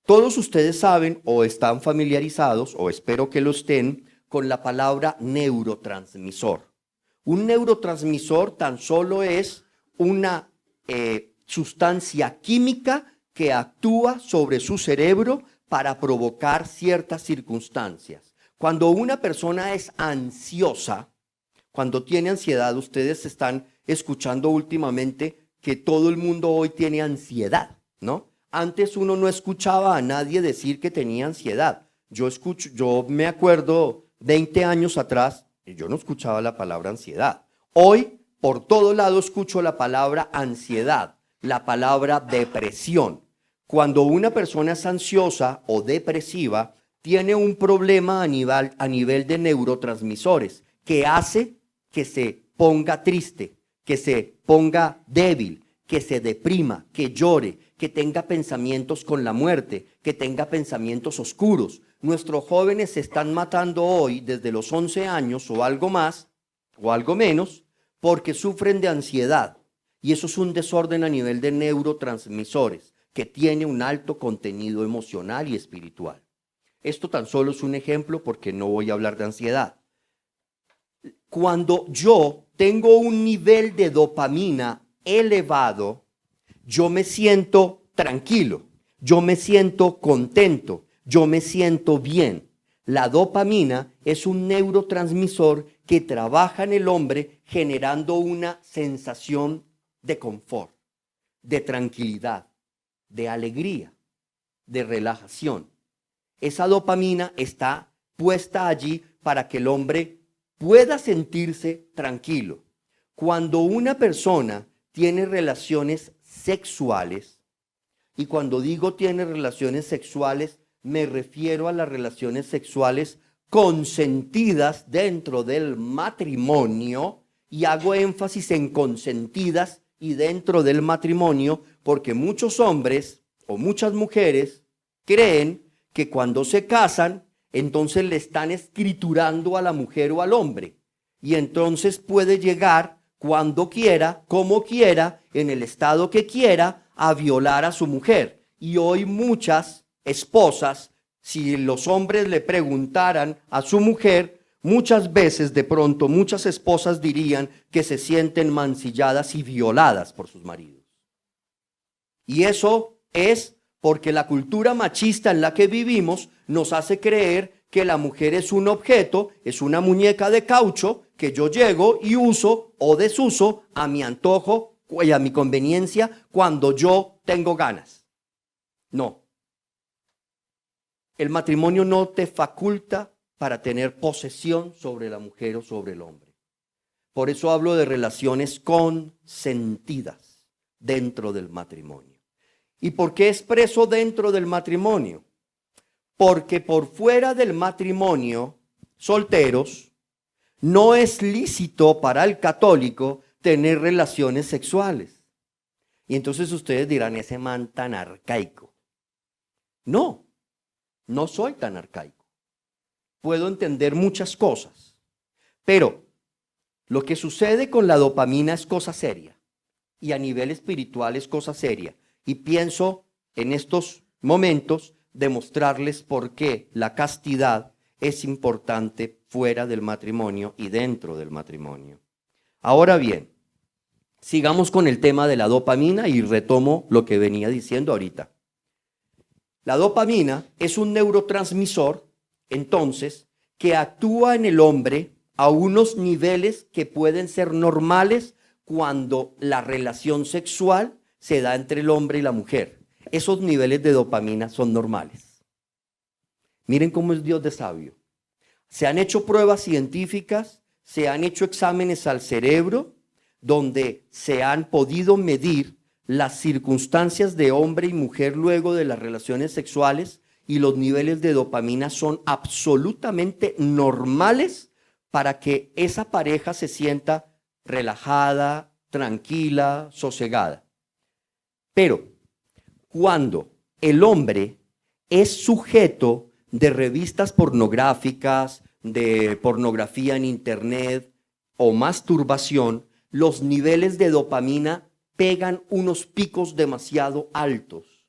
Todos ustedes saben o están familiarizados, o espero que lo estén, con la palabra neurotransmisor. Un neurotransmisor tan solo es una sustancia química que actúa sobre su cerebro para provocar ciertas circunstancias. Cuando una persona es ansiosa, cuando tiene ansiedad, ustedes están escuchando últimamente que todo el mundo hoy tiene ansiedad, ¿no? Antes uno no escuchaba a nadie decir que tenía ansiedad. Yo me acuerdo 20 años atrás, y yo no escuchaba la palabra ansiedad. Hoy, por todo lado escucho la palabra ansiedad, la palabra depresión. Cuando una persona es ansiosa o depresiva, tiene un problema a nivel de neurotransmisores que hace que se ponga triste, que se ponga débil, que se deprima, que llore, que tenga pensamientos con la muerte, que tenga pensamientos oscuros. Nuestros jóvenes se están matando hoy desde los 11 años o algo más o algo menos porque sufren de ansiedad. Y eso es un desorden a nivel de neurotransmisores que tiene un alto contenido emocional y espiritual. Esto tan solo es un ejemplo porque no voy a hablar de ansiedad. Cuando yo tengo un nivel de dopamina elevado, yo me siento tranquilo, yo me siento contento, yo me siento bien. La dopamina es un neurotransmisor que trabaja en el hombre generando una sensación de confort, de tranquilidad, de alegría, de relajación. Esa dopamina está puesta allí para que el hombre pueda sentirse tranquilo. Cuando una persona tiene relaciones sexuales, y cuando digo tiene relaciones sexuales, me refiero a las relaciones sexuales consentidas dentro del matrimonio, y hago énfasis en consentidas y dentro del matrimonio, porque muchos hombres o muchas mujeres creen que cuando se casan, entonces le están escriturando a la mujer o al hombre, y entonces puede llegar cuando quiera, como quiera, en el estado que quiera, a violar a su mujer. Y hoy muchas esposas, si los hombres le preguntaran a su mujer, muchas veces de pronto muchas esposas dirían que se sienten mancilladas y violadas por sus maridos. Y eso es porque la cultura machista en la que vivimos nos hace creer que la mujer es un objeto, es una muñeca de caucho que yo llego y uso o desuso a mi antojo y a mi conveniencia cuando yo tengo ganas. No. El matrimonio no te faculta para tener posesión sobre la mujer o sobre el hombre. Por eso hablo de relaciones consentidas dentro del matrimonio. ¿Y por qué expreso dentro del matrimonio? Porque por fuera del matrimonio, solteros, no es lícito para el católico tener relaciones sexuales. Y entonces ustedes dirán, ese man tan arcaico. No, no soy tan arcaico. Puedo entender muchas cosas, pero lo que sucede con la dopamina es cosa seria y a nivel espiritual es cosa seria. Y pienso en estos momentos demostrarles por qué la castidad es importante fuera del matrimonio y dentro del matrimonio. Ahora bien, sigamos con el tema de la dopamina y retomo lo que venía diciendo ahorita. La dopamina es un neurotransmisor, entonces, que actúa en el hombre a unos niveles que pueden ser normales cuando la relación sexual se da entre el hombre y la mujer. Esos niveles de dopamina son normales. Miren cómo es Dios de sabio. Se han hecho pruebas científicas, se han hecho exámenes al cerebro, donde se han podido medir las circunstancias de hombre y mujer luego de las relaciones sexuales y los niveles de dopamina son absolutamente normales para que esa pareja se sienta relajada, tranquila, sosegada. Pero cuando el hombre es sujeto de revistas pornográficas, de pornografía en internet o masturbación, los niveles de dopamina pegan unos picos demasiado altos.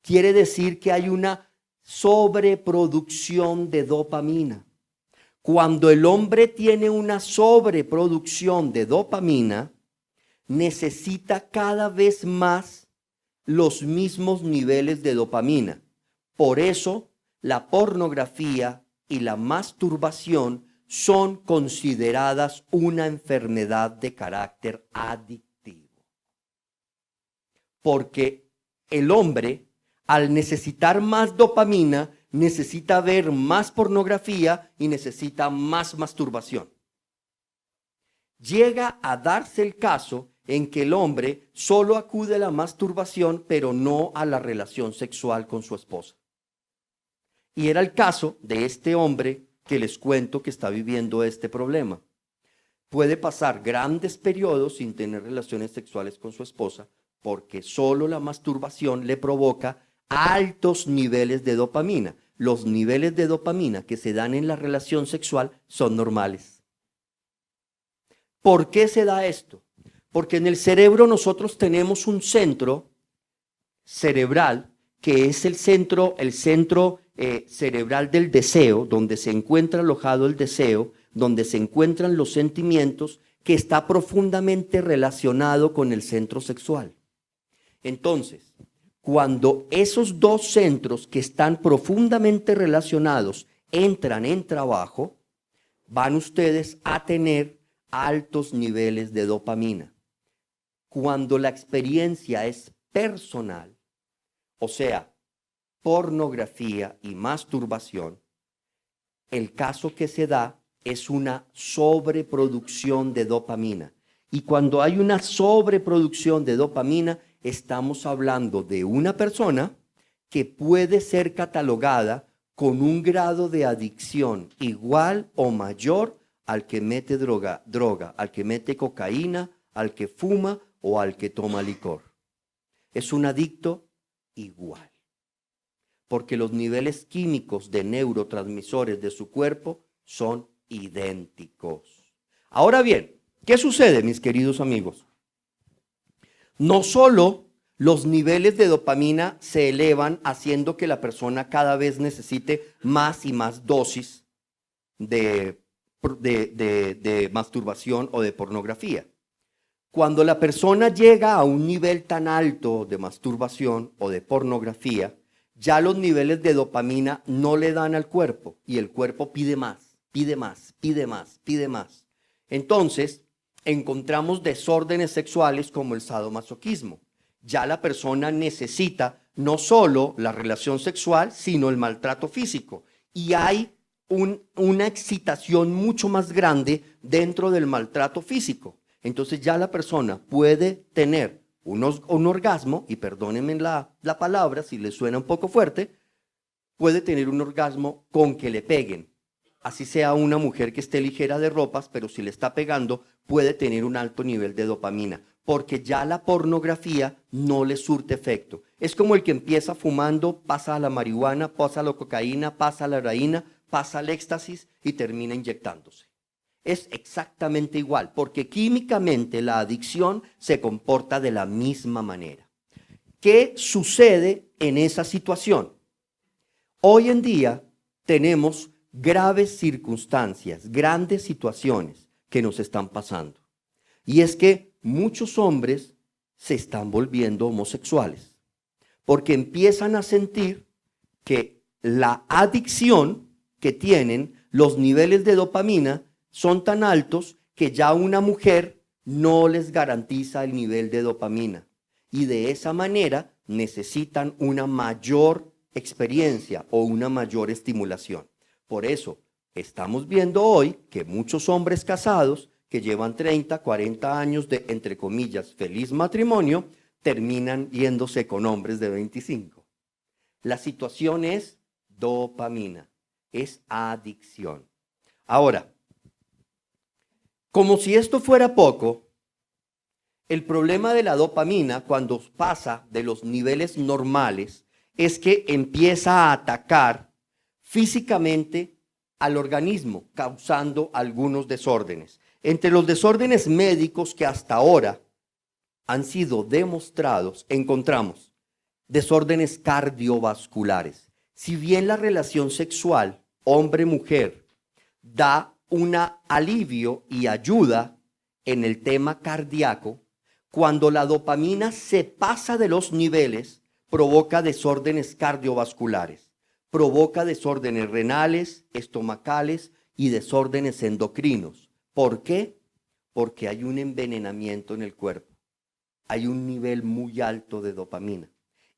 Quiere decir que hay una sobreproducción de dopamina. Cuando el hombre tiene una sobreproducción de dopamina, necesita cada vez más los mismos niveles de dopamina. Por eso, la pornografía y la masturbación son consideradas una enfermedad de carácter adictivo. Porque el hombre, al necesitar más dopamina, necesita ver más pornografía y necesita más masturbación. Llega a darse el caso en que el hombre solo acude a la masturbación, pero no a la relación sexual con su esposa. Y era el caso de este hombre que les cuento que está viviendo este problema. Puede pasar grandes periodos sin tener relaciones sexuales con su esposa porque solo la masturbación le provoca altos niveles de dopamina. Los niveles de dopamina que se dan en la relación sexual son normales. ¿Por qué se da esto? Porque en el cerebro nosotros tenemos un centro cerebral que es el centro cerebral del deseo, donde se encuentra alojado el deseo, donde se encuentran los sentimientos, que está profundamente relacionado con el centro sexual. Entonces, cuando esos dos centros que están profundamente relacionados entran en trabajo, van ustedes a tener altos niveles de dopamina. Cuando la experiencia es personal, o sea, pornografía y masturbación, el caso que se da es una sobreproducción de dopamina. Y cuando hay una sobreproducción de dopamina, estamos hablando de una persona que puede ser catalogada con un grado de adicción igual o mayor al que mete droga, al que mete cocaína, al que fuma o al que toma licor. Es un adicto igual, porque los niveles químicos de neurotransmisores de su cuerpo son idénticos. Ahora bien, ¿qué sucede, mis queridos amigos? No solo los niveles de dopamina se elevan haciendo que la persona cada vez necesite más y más dosis de masturbación o de pornografía. Cuando la persona llega a un nivel tan alto de masturbación o de pornografía, ya los niveles de dopamina no le dan al cuerpo y el cuerpo pide más, pide más, pide más, pide más. Entonces, encontramos desórdenes sexuales como el sadomasoquismo. Ya la persona necesita no solo la relación sexual, sino el maltrato físico. Y hay una excitación mucho más grande dentro del maltrato físico. Entonces ya la persona puede tener un orgasmo, y perdónenme la palabra si le suena un poco fuerte, puede tener un orgasmo con que le peguen. Así sea una mujer que esté ligera de ropas, pero si le está pegando, puede tener un alto nivel de dopamina, porque ya la pornografía no le surte efecto. Es como el que empieza fumando, pasa a la marihuana, pasa a la cocaína, pasa a la heroína, pasa al éxtasis y termina inyectándose. Es exactamente igual, porque químicamente la adicción se comporta de la misma manera. ¿Qué sucede en esa situación? Hoy en día tenemos graves circunstancias, grandes situaciones que nos están pasando. Y es que muchos hombres se están volviendo homosexuales porque empiezan a sentir que la adicción que tienen, los niveles de dopamina son tan altos que ya una mujer no les garantiza el nivel de dopamina. Y de esa manera necesitan una mayor experiencia o una mayor estimulación. Por eso estamos viendo hoy que muchos hombres casados que llevan 30, 40 años de, entre comillas, feliz matrimonio, terminan yéndose con hombres de 25. La situación es dopamina, es adicción. Ahora, como si esto fuera poco, el problema de la dopamina cuando pasa de los niveles normales es que empieza a atacar físicamente al organismo, causando algunos desórdenes. Entre los desórdenes médicos que hasta ahora han sido demostrados, encontramos desórdenes cardiovasculares. Si bien la relación sexual hombre-mujer da un alivio y ayuda en el tema cardíaco, cuando la dopamina se pasa de los niveles, provoca desórdenes cardiovasculares, provoca desórdenes renales, estomacales y desórdenes endocrinos. ¿Por qué? Porque hay un envenenamiento en el cuerpo. Hay un nivel muy alto de dopamina.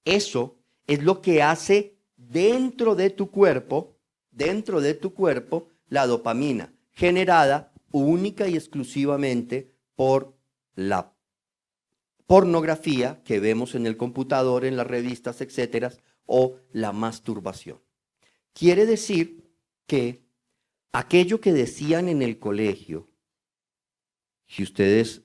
Eso es lo que hace dentro de tu cuerpo, la dopamina, generada única y exclusivamente por la pornografía que vemos en el computador, en las revistas, etcétera, o la masturbación. Quiere decir que aquello que decían en el colegio, si ustedes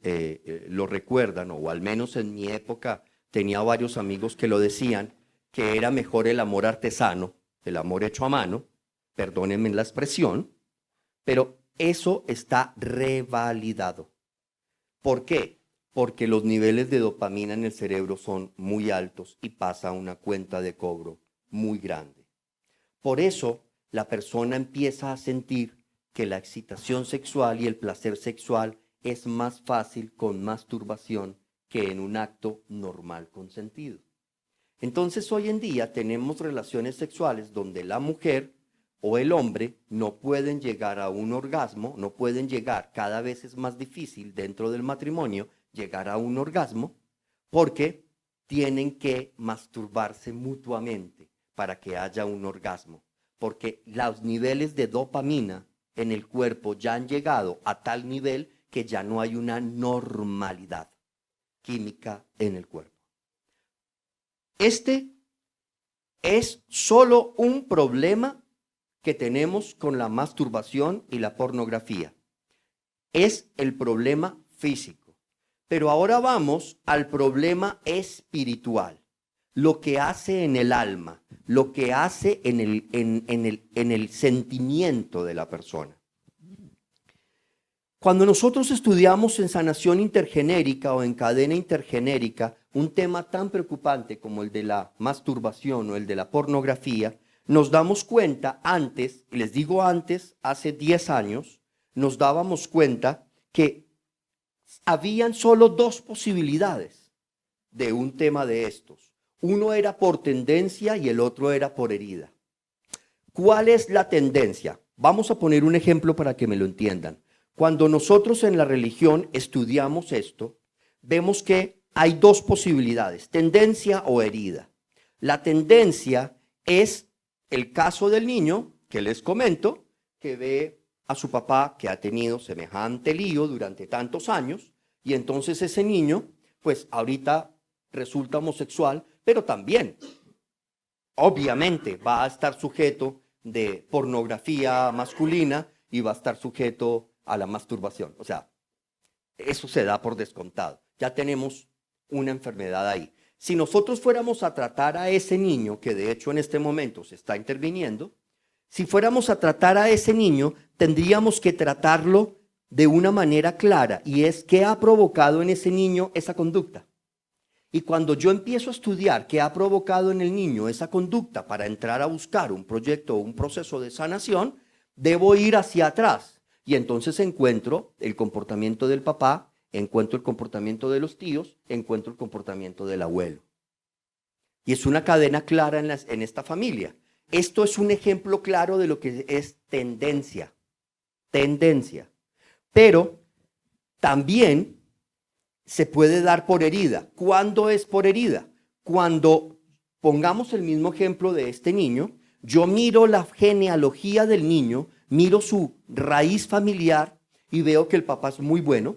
lo recuerdan, o al menos en mi época tenía varios amigos que lo decían, que era mejor el amor artesano, el amor hecho a mano, perdónenme la expresión, pero eso está revalidado. ¿Por qué? Porque los niveles de dopamina en el cerebro son muy altos y pasa una cuenta de cobro muy grande. Por eso la persona empieza a sentir que la excitación sexual y el placer sexual es más fácil con masturbación que en un acto normal consentido. Entonces hoy en día tenemos relaciones sexuales donde la mujer o el hombre no pueden llegar a un orgasmo, no pueden llegar, cada vez es más difícil dentro del matrimonio llegar a un orgasmo porque tienen que masturbarse mutuamente para que haya un orgasmo, porque los niveles de dopamina en el cuerpo ya han llegado a tal nivel que ya no hay una normalidad química en el cuerpo. Este es solo un problema que tenemos con la masturbación y la pornografía. Es el problema físico. Pero ahora vamos al problema espiritual. Lo que hace en el alma, lo que hace en el sentimiento de la persona. Cuando nosotros estudiamos en sanación intergenérica o en cadena intergenérica un tema tan preocupante como el de la masturbación o el de la pornografía, nos damos cuenta antes, y les digo antes, hace 10 años, nos dábamos cuenta que habían solo dos posibilidades de un tema de estos. Uno era por tendencia y el otro era por herida. ¿Cuál es la tendencia? Vamos a poner un ejemplo para que me lo entiendan. Cuando nosotros en la religión estudiamos esto, vemos que hay dos posibilidades, tendencia o herida. La tendencia es el caso del niño que les comento, que ve a su papá que ha tenido semejante lío durante tantos años, y entonces ese niño, pues ahorita resulta homosexual, pero también, obviamente, va a estar sujeto de pornografía masculina y va a estar sujeto a la masturbación. O sea, eso se da por descontado. Ya tenemos una enfermedad ahí. Si nosotros fuéramos a tratar a ese niño, que de hecho en este momento se está interviniendo, si fuéramos a tratar a ese niño, tendríamos que tratarlo de una manera clara, y es qué ha provocado en ese niño esa conducta. Y cuando yo empiezo a estudiar qué ha provocado en el niño esa conducta para entrar a buscar un proyecto o un proceso de sanación, debo ir hacia atrás. Y entonces encuentro el comportamiento del papá, encuentro el comportamiento de los tíos, encuentro el comportamiento del abuelo. Y es una cadena clara en esta familia. Esto es un ejemplo claro de lo que es tendencia. Tendencia. Pero también se puede dar por herida. ¿Cuándo es por herida? Cuando, pongamos el mismo ejemplo de este niño, yo miro la genealogía del niño, miro su raíz familiar y veo que el papá es muy bueno,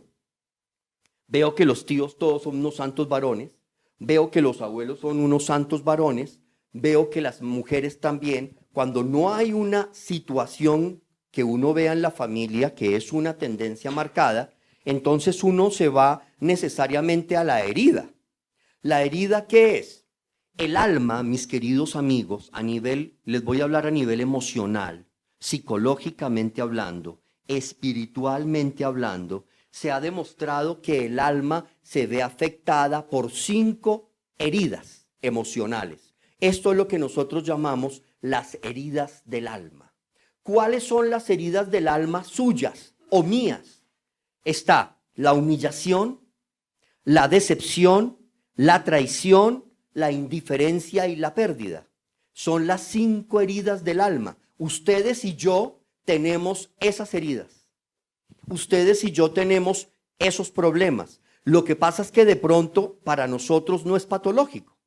veo que los tíos todos son unos santos varones, veo que los abuelos son unos santos varones, veo que las mujeres también. Cuando no hay una situación que uno vea en la familia que es una tendencia marcada, entonces uno se va necesariamente a la herida. ¿La herida qué es? El alma, mis queridos amigos, les voy a hablar a nivel emocional, psicológicamente hablando, espiritualmente hablando, se ha demostrado que el alma se ve afectada por 5 heridas emocionales. Esto es lo que nosotros llamamos las heridas del alma. ¿Cuáles son las heridas del alma suyas o mías? Está la humillación, la decepción, la traición, la indiferencia y la pérdida. Son las 5 heridas del alma. Ustedes y yo tenemos esas heridas. Ustedes y yo tenemos esos problemas. Lo que pasa es que de pronto para nosotros no es patológico.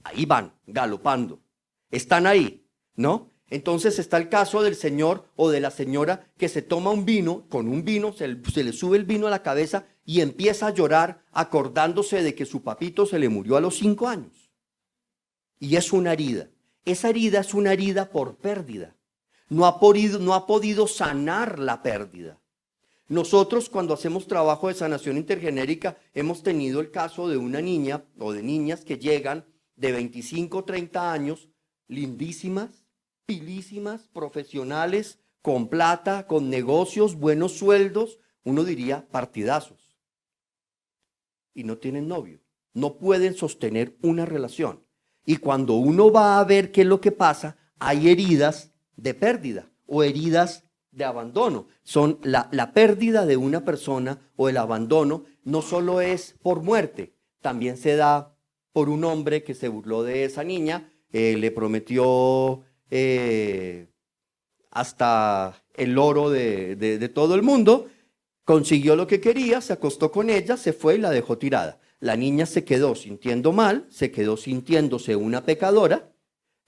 Ahí van, galopando. Están ahí, ¿no? Entonces está el caso del señor o de la señora que se toma un vino, con un vino se le sube el vino a la cabeza y empieza a llorar acordándose de que su papito se le murió a los 5 años. Y es una herida. Esa herida es una herida por pérdida. No ha podido sanar la pérdida. Nosotros cuando hacemos trabajo de sanación intergenérica hemos tenido el caso de una niña o de niñas que llegan de 25 o 30 años, lindísimas, pilísimas, profesionales, con plata, con negocios, buenos sueldos, uno diría partidazos. Y no tienen novio, no pueden sostener una relación. Y cuando uno va a ver qué es lo que pasa, hay heridas de pérdida o heridas de abandono. Son la pérdida de una persona o el abandono no solo es por muerte, también se da por un hombre que se burló de esa niña, le prometió hasta el oro de todo el mundo, consiguió lo que quería, se acostó con ella, se fue y la dejó tirada. La niña se quedó sintiendo mal, se quedó sintiéndose una pecadora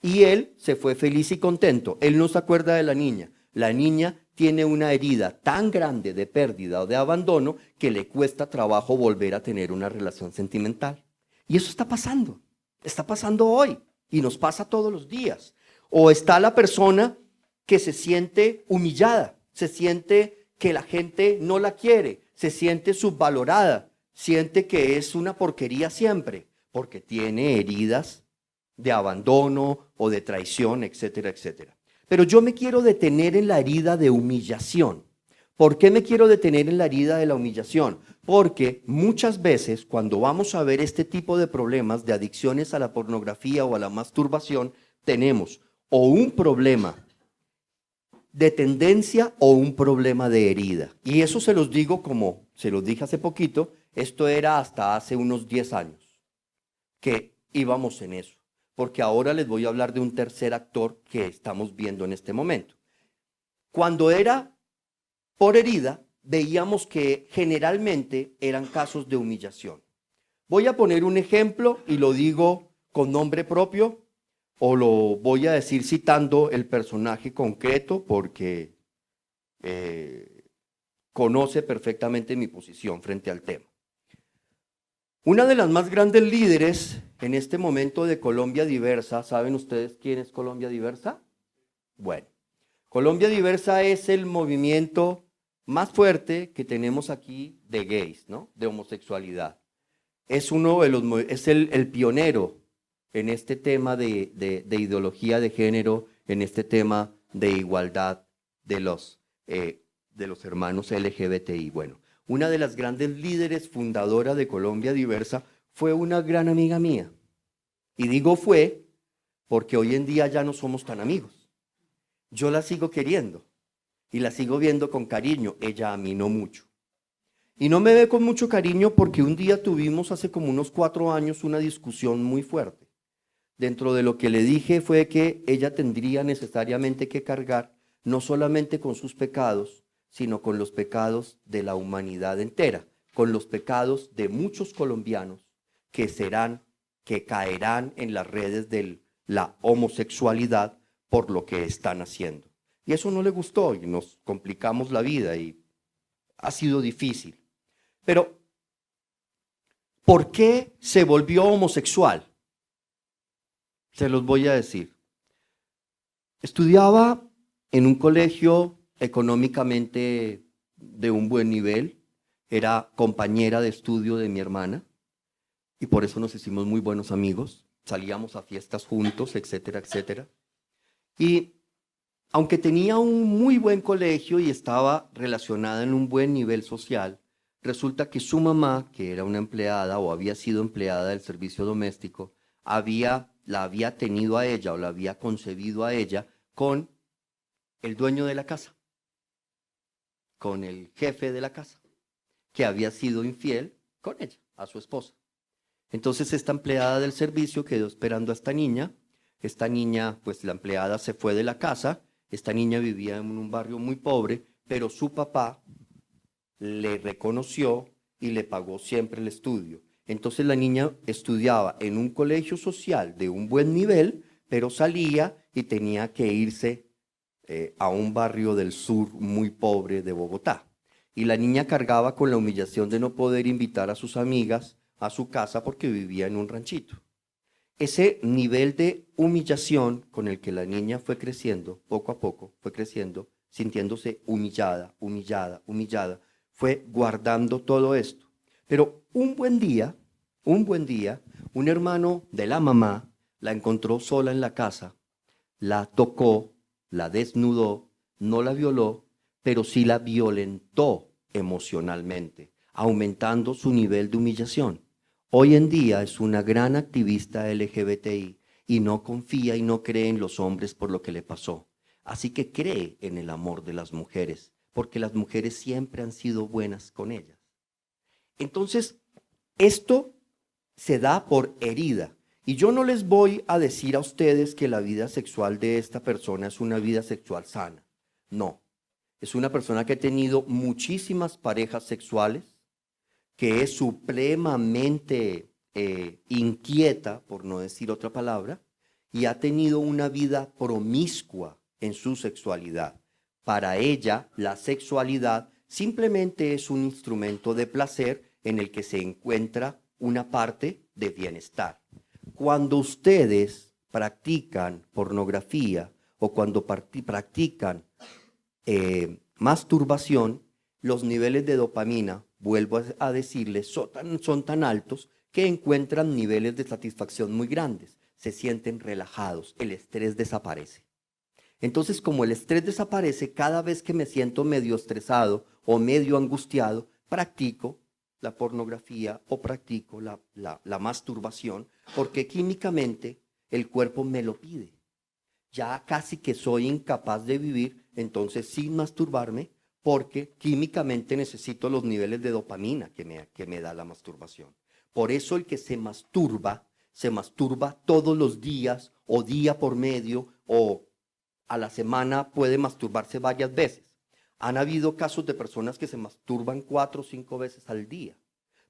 y él se fue feliz y contento. Él no se acuerda de la niña. La niña tiene una herida tan grande de pérdida o de abandono que le cuesta trabajo volver a tener una relación sentimental. Y eso está pasando hoy y nos pasa todos los días. O está la persona que se siente humillada, se siente que la gente no la quiere, se siente subvalorada, siente que es una porquería siempre, porque tiene heridas de abandono o de traición, etcétera, etcétera. Pero yo me quiero detener en la herida de humillación. ¿Por qué me quiero detener en la herida de la humillación? Porque muchas veces cuando vamos a ver este tipo de problemas de adicciones a la pornografía o a la masturbación, tenemos o un problema de tendencia o un problema de herida. Y eso se los digo como se los dije hace poquito, esto era hasta hace unos 10 años que íbamos en eso. Porque ahora les voy a hablar de un tercer actor que estamos viendo en este momento. Cuando era por herida, veíamos que generalmente eran casos de humillación. Voy a poner un ejemplo y lo digo con nombre propio o lo voy a decir citando el personaje concreto porque conoce perfectamente mi posición frente al tema. Una de las más grandes líderes en este momento de Colombia Diversa, ¿saben ustedes quién es Colombia Diversa? Bueno, Colombia Diversa es el movimiento más fuerte que tenemos aquí de gays, ¿no? De homosexualidad. Es uno de los, es el pionero en este tema de ideología de género, en este tema de igualdad de los hermanos LGBTI. Bueno, una de las grandes líderes fundadoras de Colombia Diversa fue una gran amiga mía. Y digo fue porque hoy en día ya no somos tan amigos. Yo la sigo queriendo y la sigo viendo con cariño, ella a mí no mucho. Y no me ve con mucho cariño porque un día tuvimos hace como unos 4 años una discusión muy fuerte. Dentro de lo que le dije fue que ella tendría necesariamente que cargar no solamente con sus pecados, sino con los pecados de la humanidad entera, con los pecados de muchos colombianos que caerán en las redes de la homosexualidad por lo que están haciendo. Y eso no le gustó y nos complicamos la vida y ha sido difícil. Pero, ¿por qué se volvió homosexual? Se los voy a decir. Estudiaba en un colegio económicamente de un buen nivel, era compañera de estudio de mi hermana y por eso nos hicimos muy buenos amigos, salíamos a fiestas juntos, etcétera, etcétera. Y aunque tenía un muy buen colegio y estaba relacionada en un buen nivel social, resulta que su mamá, que era una empleada o había sido empleada del servicio doméstico, la había tenido a ella o la había concebido a ella con el dueño de la casa, con el jefe de la casa, que había sido infiel con ella, a su esposa. Entonces esta empleada del servicio quedó esperando a esta niña, pues la empleada se fue de la casa, esta niña vivía en un barrio muy pobre, pero su papá le reconoció y le pagó siempre el estudio. Entonces la niña estudiaba en un colegio social de un buen nivel, pero salía y tenía que irse a un barrio del sur muy pobre de Bogotá. Y la niña cargaba con la humillación de no poder invitar a sus amigas a su casa porque vivía en un ranchito. Ese nivel de humillación con el que la niña fue creciendo, poco a poco, fue creciendo, sintiéndose humillada, humillada, humillada, fue guardando todo esto. Pero un buen día, un hermano de la mamá la encontró sola en la casa, la tocó, la desnudó, no la violó, pero sí la violentó emocionalmente, aumentando su nivel de humillación. Hoy en día es una gran activista LGBTI y no confía y no cree en los hombres por lo que le pasó. Así que cree en el amor de las mujeres, porque las mujeres siempre han sido buenas con ellas. Entonces, esto se da por herida. Y yo no les voy a decir a ustedes que la vida sexual de esta persona es una vida sexual sana. No. Es una persona que ha tenido muchísimas parejas sexuales, que es supremamente inquieta, por no decir otra palabra, y ha tenido una vida promiscua en su sexualidad. Para ella, la sexualidad simplemente es un instrumento de placer en el que se encuentra una parte de bienestar. Cuando ustedes practican pornografía o cuando practican masturbación, los niveles de dopamina, vuelvo a decirles, son tan altos que encuentran niveles de satisfacción muy grandes. Se sienten relajados, el estrés desaparece. Entonces, como el estrés desaparece, cada vez que me siento medio estresado o medio angustiado, practico la pornografía o practico la masturbación, porque químicamente el cuerpo me lo pide. Ya casi que soy incapaz de vivir, entonces sin masturbarme, porque químicamente necesito los niveles de dopamina que me da la masturbación. Por eso el que se masturba todos los días o día por medio o a la semana puede masturbarse varias veces. Han habido casos de personas que se masturban 4 o 5 veces al día,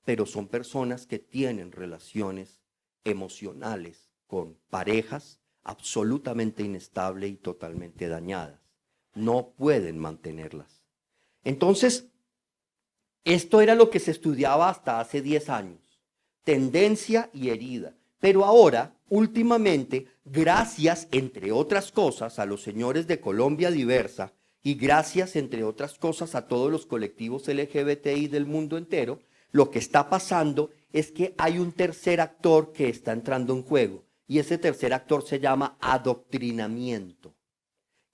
pero son personas que tienen relaciones emocionales con parejas absolutamente inestables y totalmente dañadas. No pueden mantenerlas. Entonces, esto era lo que se estudiaba hasta hace 10 años, tendencia y herida. Pero ahora, últimamente, gracias, entre otras cosas, a los señores de Colombia Diversa y gracias, entre otras cosas, a todos los colectivos LGBTI del mundo entero, lo que está pasando es que hay un tercer actor que está entrando en juego y ese tercer actor se llama adoctrinamiento.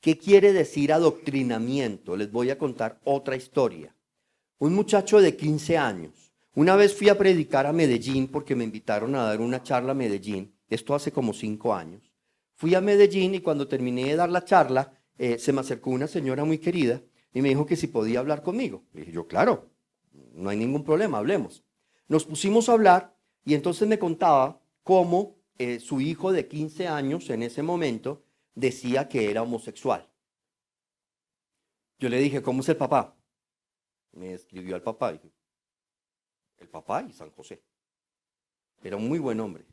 ¿Qué quiere decir adoctrinamiento? Les voy a contar otra historia. Un muchacho de 15 años. Una vez fui a predicar a Medellín porque me invitaron a dar una charla a Medellín. Esto hace como 5 años. Fui a Medellín y cuando terminé de dar la charla, se me acercó una señora muy querida y me dijo que si podía hablar conmigo. Le dije yo, claro, no hay ningún problema, hablemos. Nos pusimos a hablar y entonces me contaba cómo su hijo de 15 años en ese momento decía que era homosexual. Yo le dije, ¿cómo es el papá? Me escribió al papá, dije, el papá y San José. Era un muy buen hombre.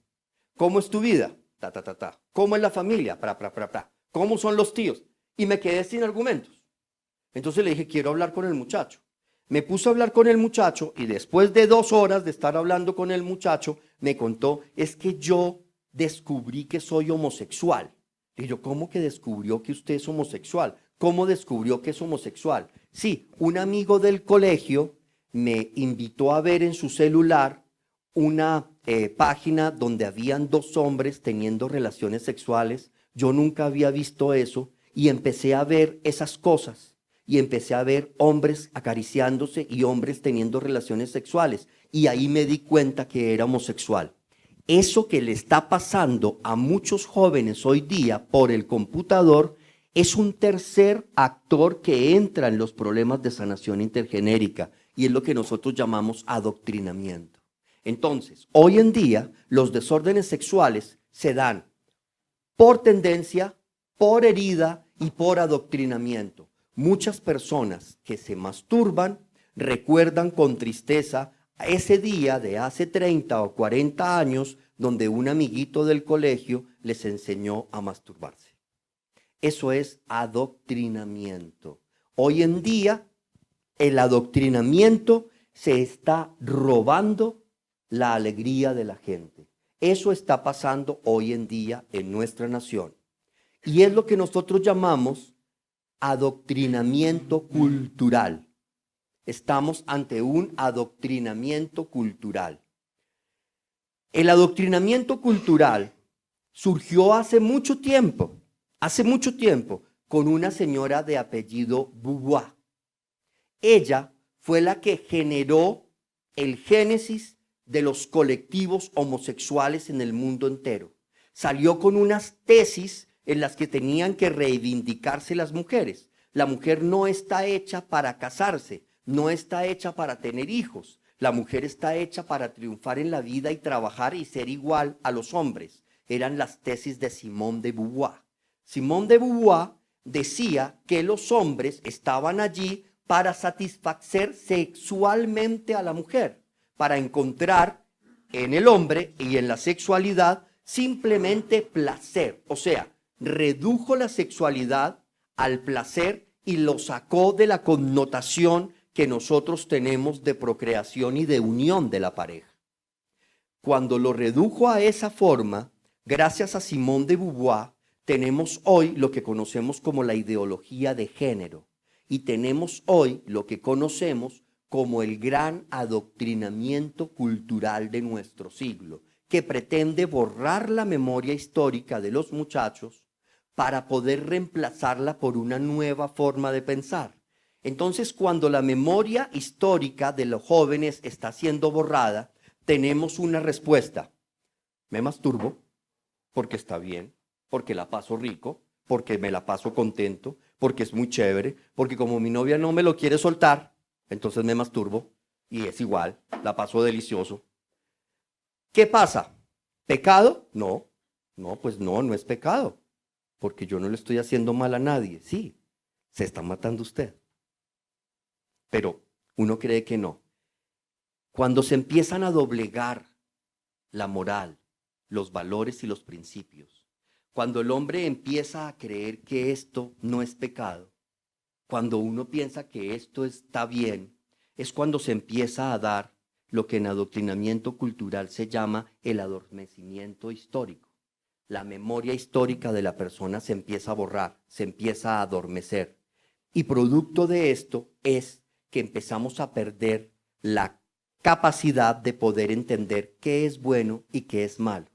¿Cómo es tu vida? Ta, ta, ta, ta. ¿Cómo es la familia? Pra, pra, pra, pra. ¿Cómo son los tíos? Y me quedé sin argumentos. Entonces le dije, quiero hablar con el muchacho. Me puse a hablar con el muchacho y después de 2 horas de estar hablando con el muchacho, me contó, es que yo descubrí que soy homosexual. Y yo, ¿cómo que descubrió que usted es homosexual? ¿Cómo descubrió que es homosexual? Sí, un amigo del colegio me invitó a ver en su celular una página donde habían 2 hombres teniendo relaciones sexuales. Yo nunca había visto eso y empecé a ver esas cosas y empecé a ver hombres acariciándose y hombres teniendo relaciones sexuales y ahí me di cuenta que era homosexual. Eso que le está pasando a muchos jóvenes hoy día por el computador es un tercer actor que entra en los problemas de sanación intergenérica y es lo que nosotros llamamos adoctrinamiento. Entonces, hoy en día los desórdenes sexuales se dan por tendencia, por herida y por adoctrinamiento. Muchas personas que se masturban recuerdan con tristeza a ese día de hace 30 o 40 años donde un amiguito del colegio les enseñó a masturbarse. Eso es adoctrinamiento. Hoy en día, el adoctrinamiento se está robando la alegría de la gente. Eso está pasando hoy en día en nuestra nación. Y es lo que nosotros llamamos adoctrinamiento cultural. Estamos ante un adoctrinamiento cultural. El adoctrinamiento cultural surgió hace mucho tiempo, con una señora de apellido Beauvoir. Ella fue la que generó el génesis de los colectivos homosexuales en el mundo entero. Salió con unas tesis en las que tenían que reivindicarse las mujeres. La mujer no está hecha para casarse, no está hecha para tener hijos. La mujer está hecha para triunfar en la vida y trabajar y ser igual a los hombres. Eran las tesis de Simone de Beauvoir. Simone de Beauvoir decía que los hombres estaban allí para satisfacer sexualmente a la mujer, para encontrar en el hombre y en la sexualidad simplemente placer. O sea, redujo la sexualidad al placer y lo sacó de la connotación que nosotros tenemos de procreación y de unión de la pareja. Cuando lo redujo a esa forma, gracias a Simone de Beauvoir, tenemos hoy lo que conocemos como la ideología de género y tenemos hoy lo que conocemos como el gran adoctrinamiento cultural de nuestro siglo, que pretende borrar la memoria histórica de los muchachos para poder reemplazarla por una nueva forma de pensar. Entonces, cuando la memoria histórica de los jóvenes está siendo borrada, tenemos una respuesta. Me masturbo porque está bien, porque la paso rico, porque me la paso contento, porque es muy chévere, porque como mi novia no me lo quiere soltar, entonces me masturbo y es igual, la paso delicioso. ¿Qué pasa? ¿Pecado? No, pues no es pecado, porque yo no le estoy haciendo mal a nadie. Sí, se está matando usted. pero uno cree que no. Cuando se empiezan a doblegar la moral, los valores y los principios, cuando el hombre empieza a creer que esto no es pecado, cuando uno piensa que esto está bien, es cuando se empieza a dar lo que en adoctrinamiento cultural se llama el adormecimiento histórico. La memoria histórica de la persona se empieza a borrar, se empieza a adormecer. Y producto de esto es que empezamos a perder la capacidad de poder entender qué es bueno y qué es malo.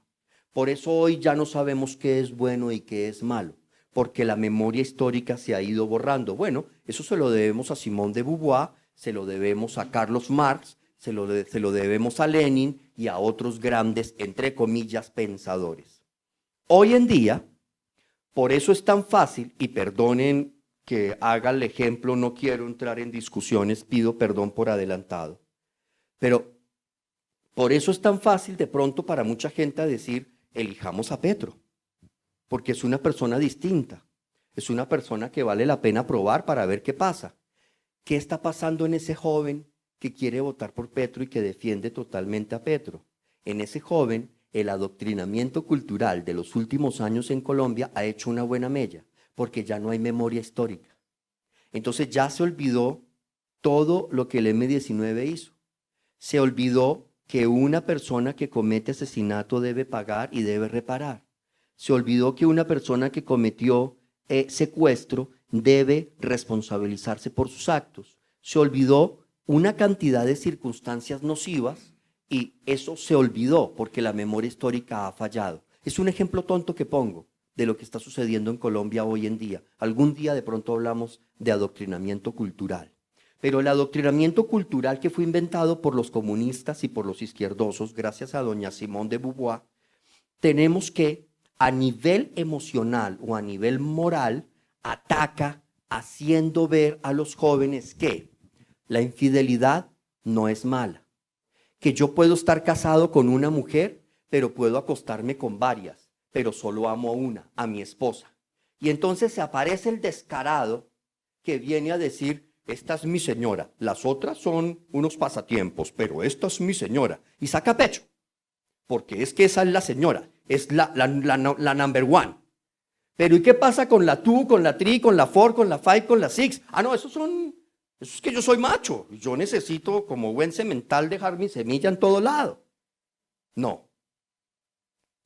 Por eso hoy ya no sabemos qué es bueno y qué es malo, porque la memoria histórica se ha ido borrando. Bueno, eso se lo debemos a Simone de Beauvoir, se lo debemos a Carlos Marx, se lo debemos a Lenin y a otros grandes, entre comillas, pensadores. Hoy en día, por eso es tan fácil, y perdonen que haga el ejemplo, no quiero entrar en discusiones, pido perdón por adelantado, pero por eso es tan fácil de pronto para mucha gente decir, elijamos a Petro, porque es una persona distinta, es una persona que vale la pena probar para ver qué pasa. ¿Qué está pasando en ese joven que quiere votar por Petro y que defiende totalmente a Petro? En ese joven, el adoctrinamiento cultural de los últimos años en Colombia ha hecho una buena mella, porque ya no hay memoria histórica. Entonces ya se olvidó todo lo que el M-19 hizo. Se olvidó que una persona que comete asesinato debe pagar y debe reparar. Se olvidó que una persona que cometió secuestro debe responsabilizarse por sus actos. Se olvidó una cantidad de circunstancias nocivas y eso se olvidó porque la memoria histórica ha fallado. Es un ejemplo tonto que pongo de lo que está sucediendo en Colombia hoy en día. Algún día de pronto hablamos de adoctrinamiento cultural. Pero el adoctrinamiento cultural que fue inventado por los comunistas y por los izquierdosos, gracias a doña Simone de Beauvoir, tenemos que, a nivel emocional o a nivel moral, ataca haciendo ver a los jóvenes que la infidelidad no es mala, que yo puedo estar casado con una mujer, pero puedo acostarme con varias, pero solo amo a una, a mi esposa. Y entonces se aparece el descarado que viene a decir, esta es mi señora, las otras son unos pasatiempos, pero esta es mi señora. Y saca pecho, porque es que esa es la señora, es la number one. Pero ¿y qué pasa con la two, con la three, con la four, con la five, con la six? Ah, no, eso es que yo soy macho. Yo necesito, como buen semental, dejar mi semilla en todo lado. No.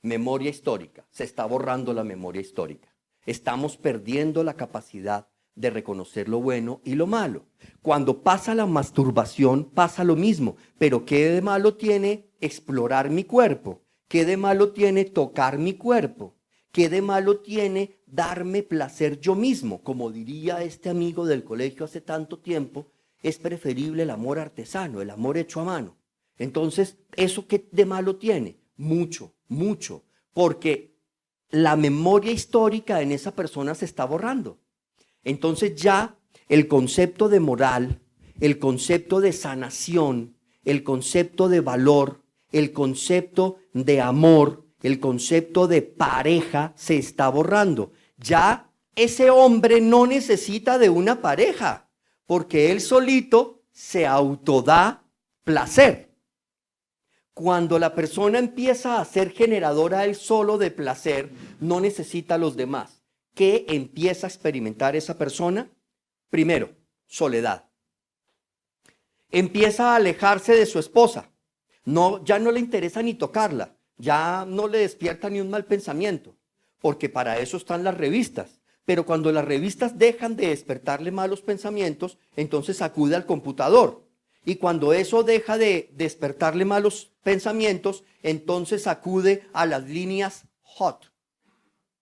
Memoria histórica. Se está borrando la memoria histórica. Estamos perdiendo la capacidad de reconocer lo bueno y lo malo. Cuando pasa la masturbación, pasa lo mismo. Pero ¿qué de malo tiene explorar mi cuerpo? ¿Qué de malo tiene tocar mi cuerpo? ¿Qué de malo tiene darme placer yo mismo? Como diría este amigo del colegio hace tanto tiempo, es preferible el amor artesano, el amor hecho a mano. Entonces, ¿eso qué de malo tiene? Mucho, mucho. Porque la memoria histórica en esa persona se está borrando. Entonces ya el concepto de moral, el concepto de sanación, el concepto de valor, el concepto de amor, el concepto de pareja se está borrando. Ya ese hombre no necesita de una pareja, porque él solito se autodá placer. Cuando la persona empieza a ser generadora él solo de placer, no necesita a los demás. ¿Qué empieza a experimentar esa persona? Primero, soledad. Empieza a alejarse de su esposa. No, ya no le interesa ni tocarla. Ya no le despierta ni un mal pensamiento, porque para eso están las revistas. Pero cuando las revistas dejan de despertarle malos pensamientos, entonces acude al computador. Y cuando eso deja de despertarle malos pensamientos, entonces acude a las líneas hot,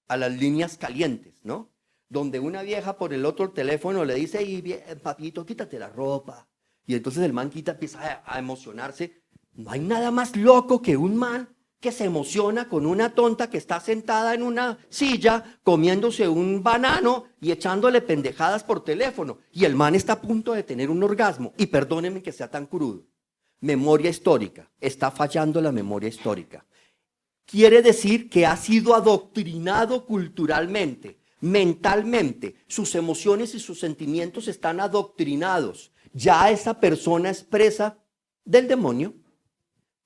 a las líneas calientes, ¿no? Donde una vieja por el otro teléfono le dice, papito, quítate la ropa. Y entonces el man empieza a emocionarse. No hay nada más loco que un man que se emociona con una tonta que está sentada en una silla comiéndose un banano y echándole pendejadas por teléfono. Y el man está a punto de tener un orgasmo. Y perdónenme que sea tan crudo. Memoria histórica. Está fallando la memoria histórica. Quiere decir que ha sido adoctrinado culturalmente, mentalmente. Sus emociones y sus sentimientos están adoctrinados. Ya esa persona es presa del demonio,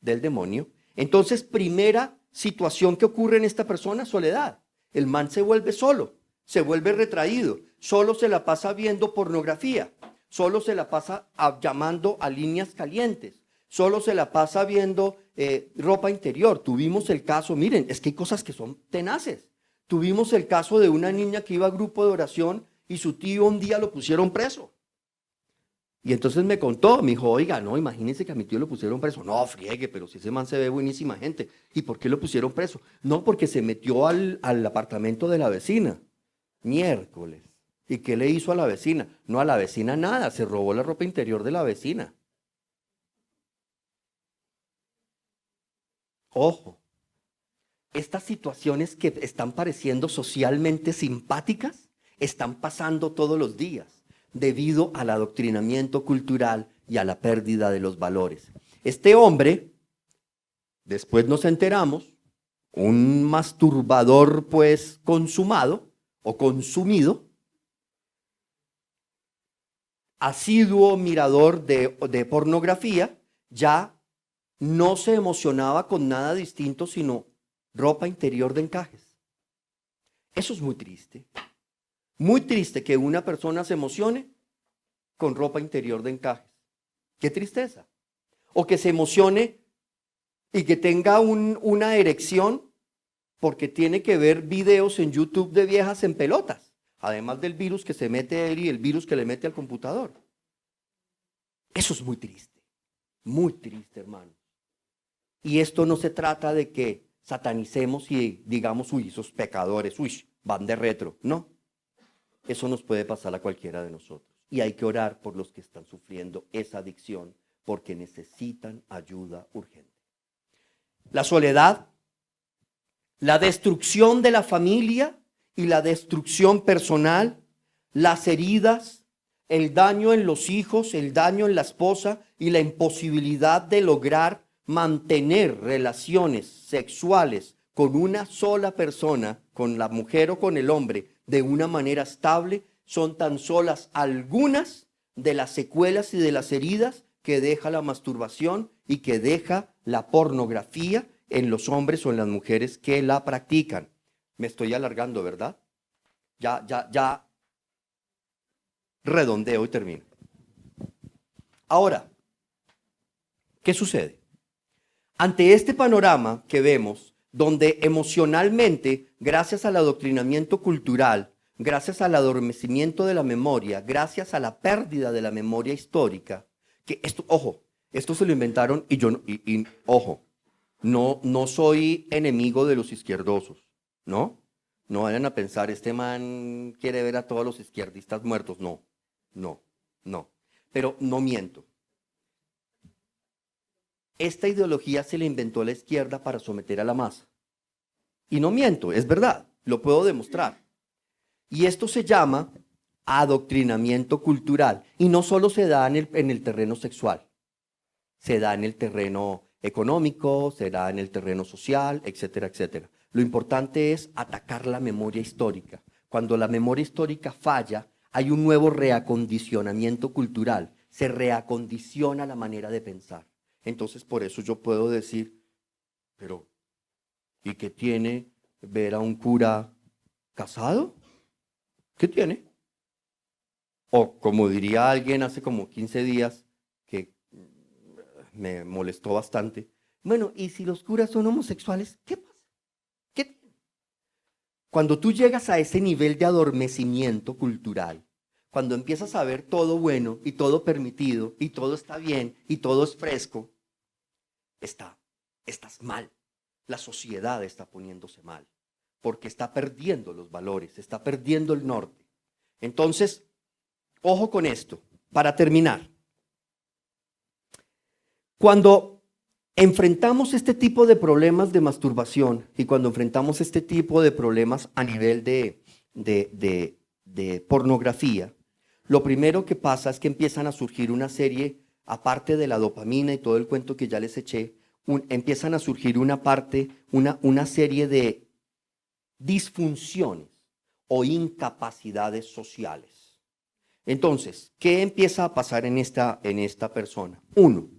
del demonio. Entonces, primera situación que ocurre en esta persona, soledad. El man se vuelve solo, se vuelve retraído, solo se la pasa viendo pornografía, solo se la pasa llamando a líneas calientes, solo se la pasa viendo ropa interior. Tuvimos el caso, miren, es que hay cosas que son tenaces. Tuvimos el caso de una niña que iba a grupo de oración y su tío un día lo pusieron preso. Y entonces me contó, me dijo, oiga, no, imagínense que a mi tío lo pusieron preso. No, friegue, pero si ese man se ve buenísima gente. ¿Y por qué lo pusieron preso? No, porque se metió al apartamento de la vecina. Miércoles. ¿Y qué le hizo a la vecina? No, a la vecina nada, se robó la ropa interior de la vecina. Ojo, estas situaciones que están pareciendo socialmente simpáticas están pasando todos los días debido al adoctrinamiento cultural y a la pérdida de los valores. Este hombre, después nos enteramos, un masturbador pues consumado o consumido, asiduo mirador de pornografía, ya no se emocionaba con nada distinto sino ropa interior de encajes. Eso es muy triste. Muy triste que una persona se emocione con ropa interior de encajes. Qué tristeza. O que se emocione y que tenga una erección porque tiene que ver videos en YouTube de viejas en pelotas, además del virus que se mete a él y el virus que le mete al computador. Eso es muy triste, hermano. Y esto no se trata de que satanicemos y digamos, uy, esos pecadores, uy, van de retro. No, eso nos puede pasar a cualquiera de nosotros. Y hay que orar por los que están sufriendo esa adicción porque necesitan ayuda urgente. La soledad, la destrucción de la familia y la destrucción personal, las heridas, el daño en los hijos, el daño en la esposa y la imposibilidad de lograr mantener relaciones sexuales con una sola persona, con la mujer o con el hombre, de una manera estable, son tan solas algunas de las secuelas y de las heridas que deja la masturbación y que deja la pornografía en los hombres o en las mujeres que la practican. Me estoy alargando, ¿verdad? Ya redondeo y termino. Ahora, ¿qué sucede? Ante este panorama que vemos, donde emocionalmente, gracias al adoctrinamiento cultural, gracias al adormecimiento de la memoria, gracias a la pérdida de la memoria histórica, que esto, ojo, esto se lo inventaron y yo, ojo, no soy enemigo de los izquierdosos, ¿no? No vayan a pensar, este man quiere ver a todos los izquierdistas muertos, no, pero no miento. Esta ideología se la inventó la izquierda para someter a la masa. Y no miento, es verdad, lo puedo demostrar. Y esto se llama adoctrinamiento cultural. Y no solo se da en el terreno sexual, se da en el terreno económico, se da en el terreno social, etcétera, etcétera. Lo importante es atacar la memoria histórica. Cuando la memoria histórica falla, hay un nuevo reacondicionamiento cultural. Se reacondiciona la manera de pensar. Entonces, por eso yo puedo decir, pero ¿y qué tiene ver a un cura casado? ¿Qué tiene? O como diría alguien hace como 15 días, que me molestó bastante, bueno, ¿y si los curas son homosexuales? ¿Qué pasa? ¿Qué tiene? Cuando tú llegas a ese nivel de adormecimiento cultural, cuando empiezas a ver todo bueno y todo permitido y todo está bien y todo es fresco, estás mal. La sociedad está poniéndose mal porque está perdiendo los valores, está perdiendo el norte. Entonces, ojo con esto, para terminar. Cuando enfrentamos este tipo de problemas de masturbación y cuando enfrentamos este tipo de problemas a nivel de pornografía, lo primero que pasa es que empiezan a surgir una serie, aparte de la dopamina y todo el cuento que ya les eché, empiezan a surgir una serie de disfunciones o incapacidades sociales. Entonces, ¿qué empieza a pasar en esta persona? Uno,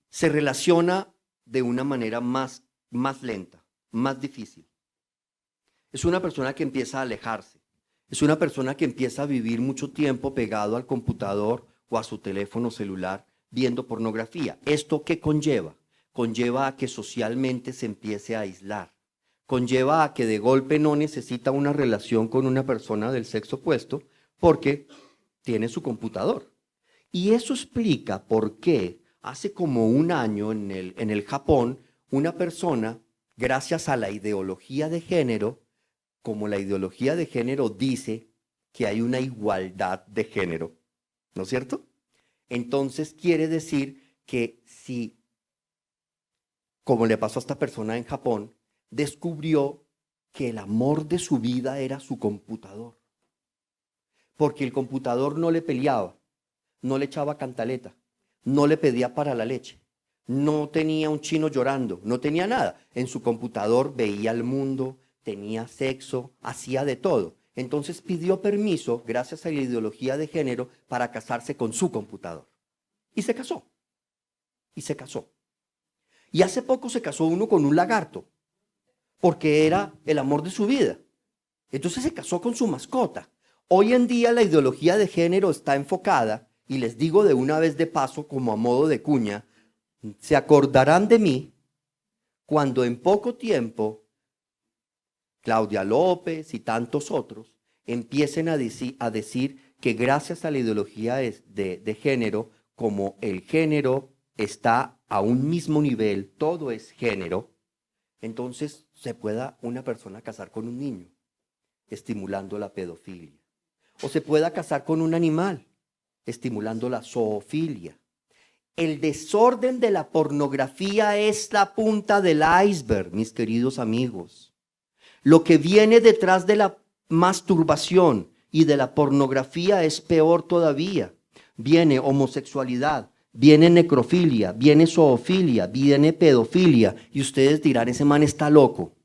se relaciona de una manera más lenta, más difícil. Es una persona que empieza a alejarse. Es una persona que empieza a vivir mucho tiempo pegado al computador o a su teléfono celular viendo pornografía. ¿Esto qué conlleva? Conlleva a que socialmente se empiece a aislar. Conlleva a que de golpe no necesita una relación con una persona del sexo opuesto porque tiene su computador. Y eso explica por qué hace como un año en el Japón, una persona, gracias a la ideología de género, como la ideología de género dice que hay una igualdad de género, ¿no es cierto? Entonces quiere decir que si, como le pasó a esta persona en Japón, descubrió que el amor de su vida era su computador. Porque el computador no le peleaba, no le echaba cantaleta, no le pedía para la leche, no tenía un chino llorando, no tenía nada. En su computador veía el mundo, tenía sexo, hacía de todo. Entonces pidió permiso, gracias a la ideología de género, para casarse con su computador. Y se casó. Y se casó. Y hace poco se casó uno con un lagarto, porque era el amor de su vida. Entonces se casó con su mascota. Hoy en día la ideología de género está enfocada, y les digo de una vez de paso, como a modo de cuña, se acordarán de mí cuando en poco tiempo Claudia López y tantos otros empiecen a decir que gracias a la ideología de género, como el género está a un mismo nivel, todo es género, entonces se pueda una persona casar con un niño, estimulando la pedofilia. O se pueda casar con un animal, estimulando la zoofilia. El desorden de la pornografía es la punta del iceberg, mis queridos amigos. Lo que viene detrás de la masturbación y de la pornografía es peor todavía. Viene homosexualidad, viene necrofilia, viene zoofilia, viene pedofilia. Y ustedes dirán, ese man está loco.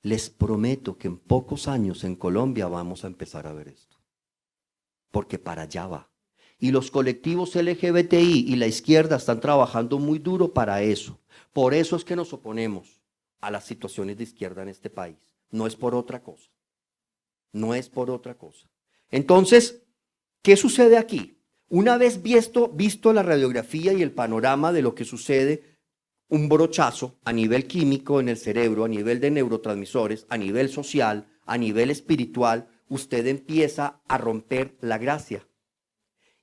Les prometo que en pocos años en Colombia vamos a empezar a ver esto. Porque para allá va. Y los colectivos LGBTI y la izquierda están trabajando muy duro para eso. Por eso es que nos oponemos a las situaciones de izquierda en este país. No es por otra cosa. No es por otra cosa. Entonces, ¿qué sucede aquí? Una vez visto la radiografía y el panorama de lo que sucede, un brochazo a nivel químico en el cerebro, a nivel de neurotransmisores, a nivel social, a nivel espiritual, usted empieza a romper la gracia.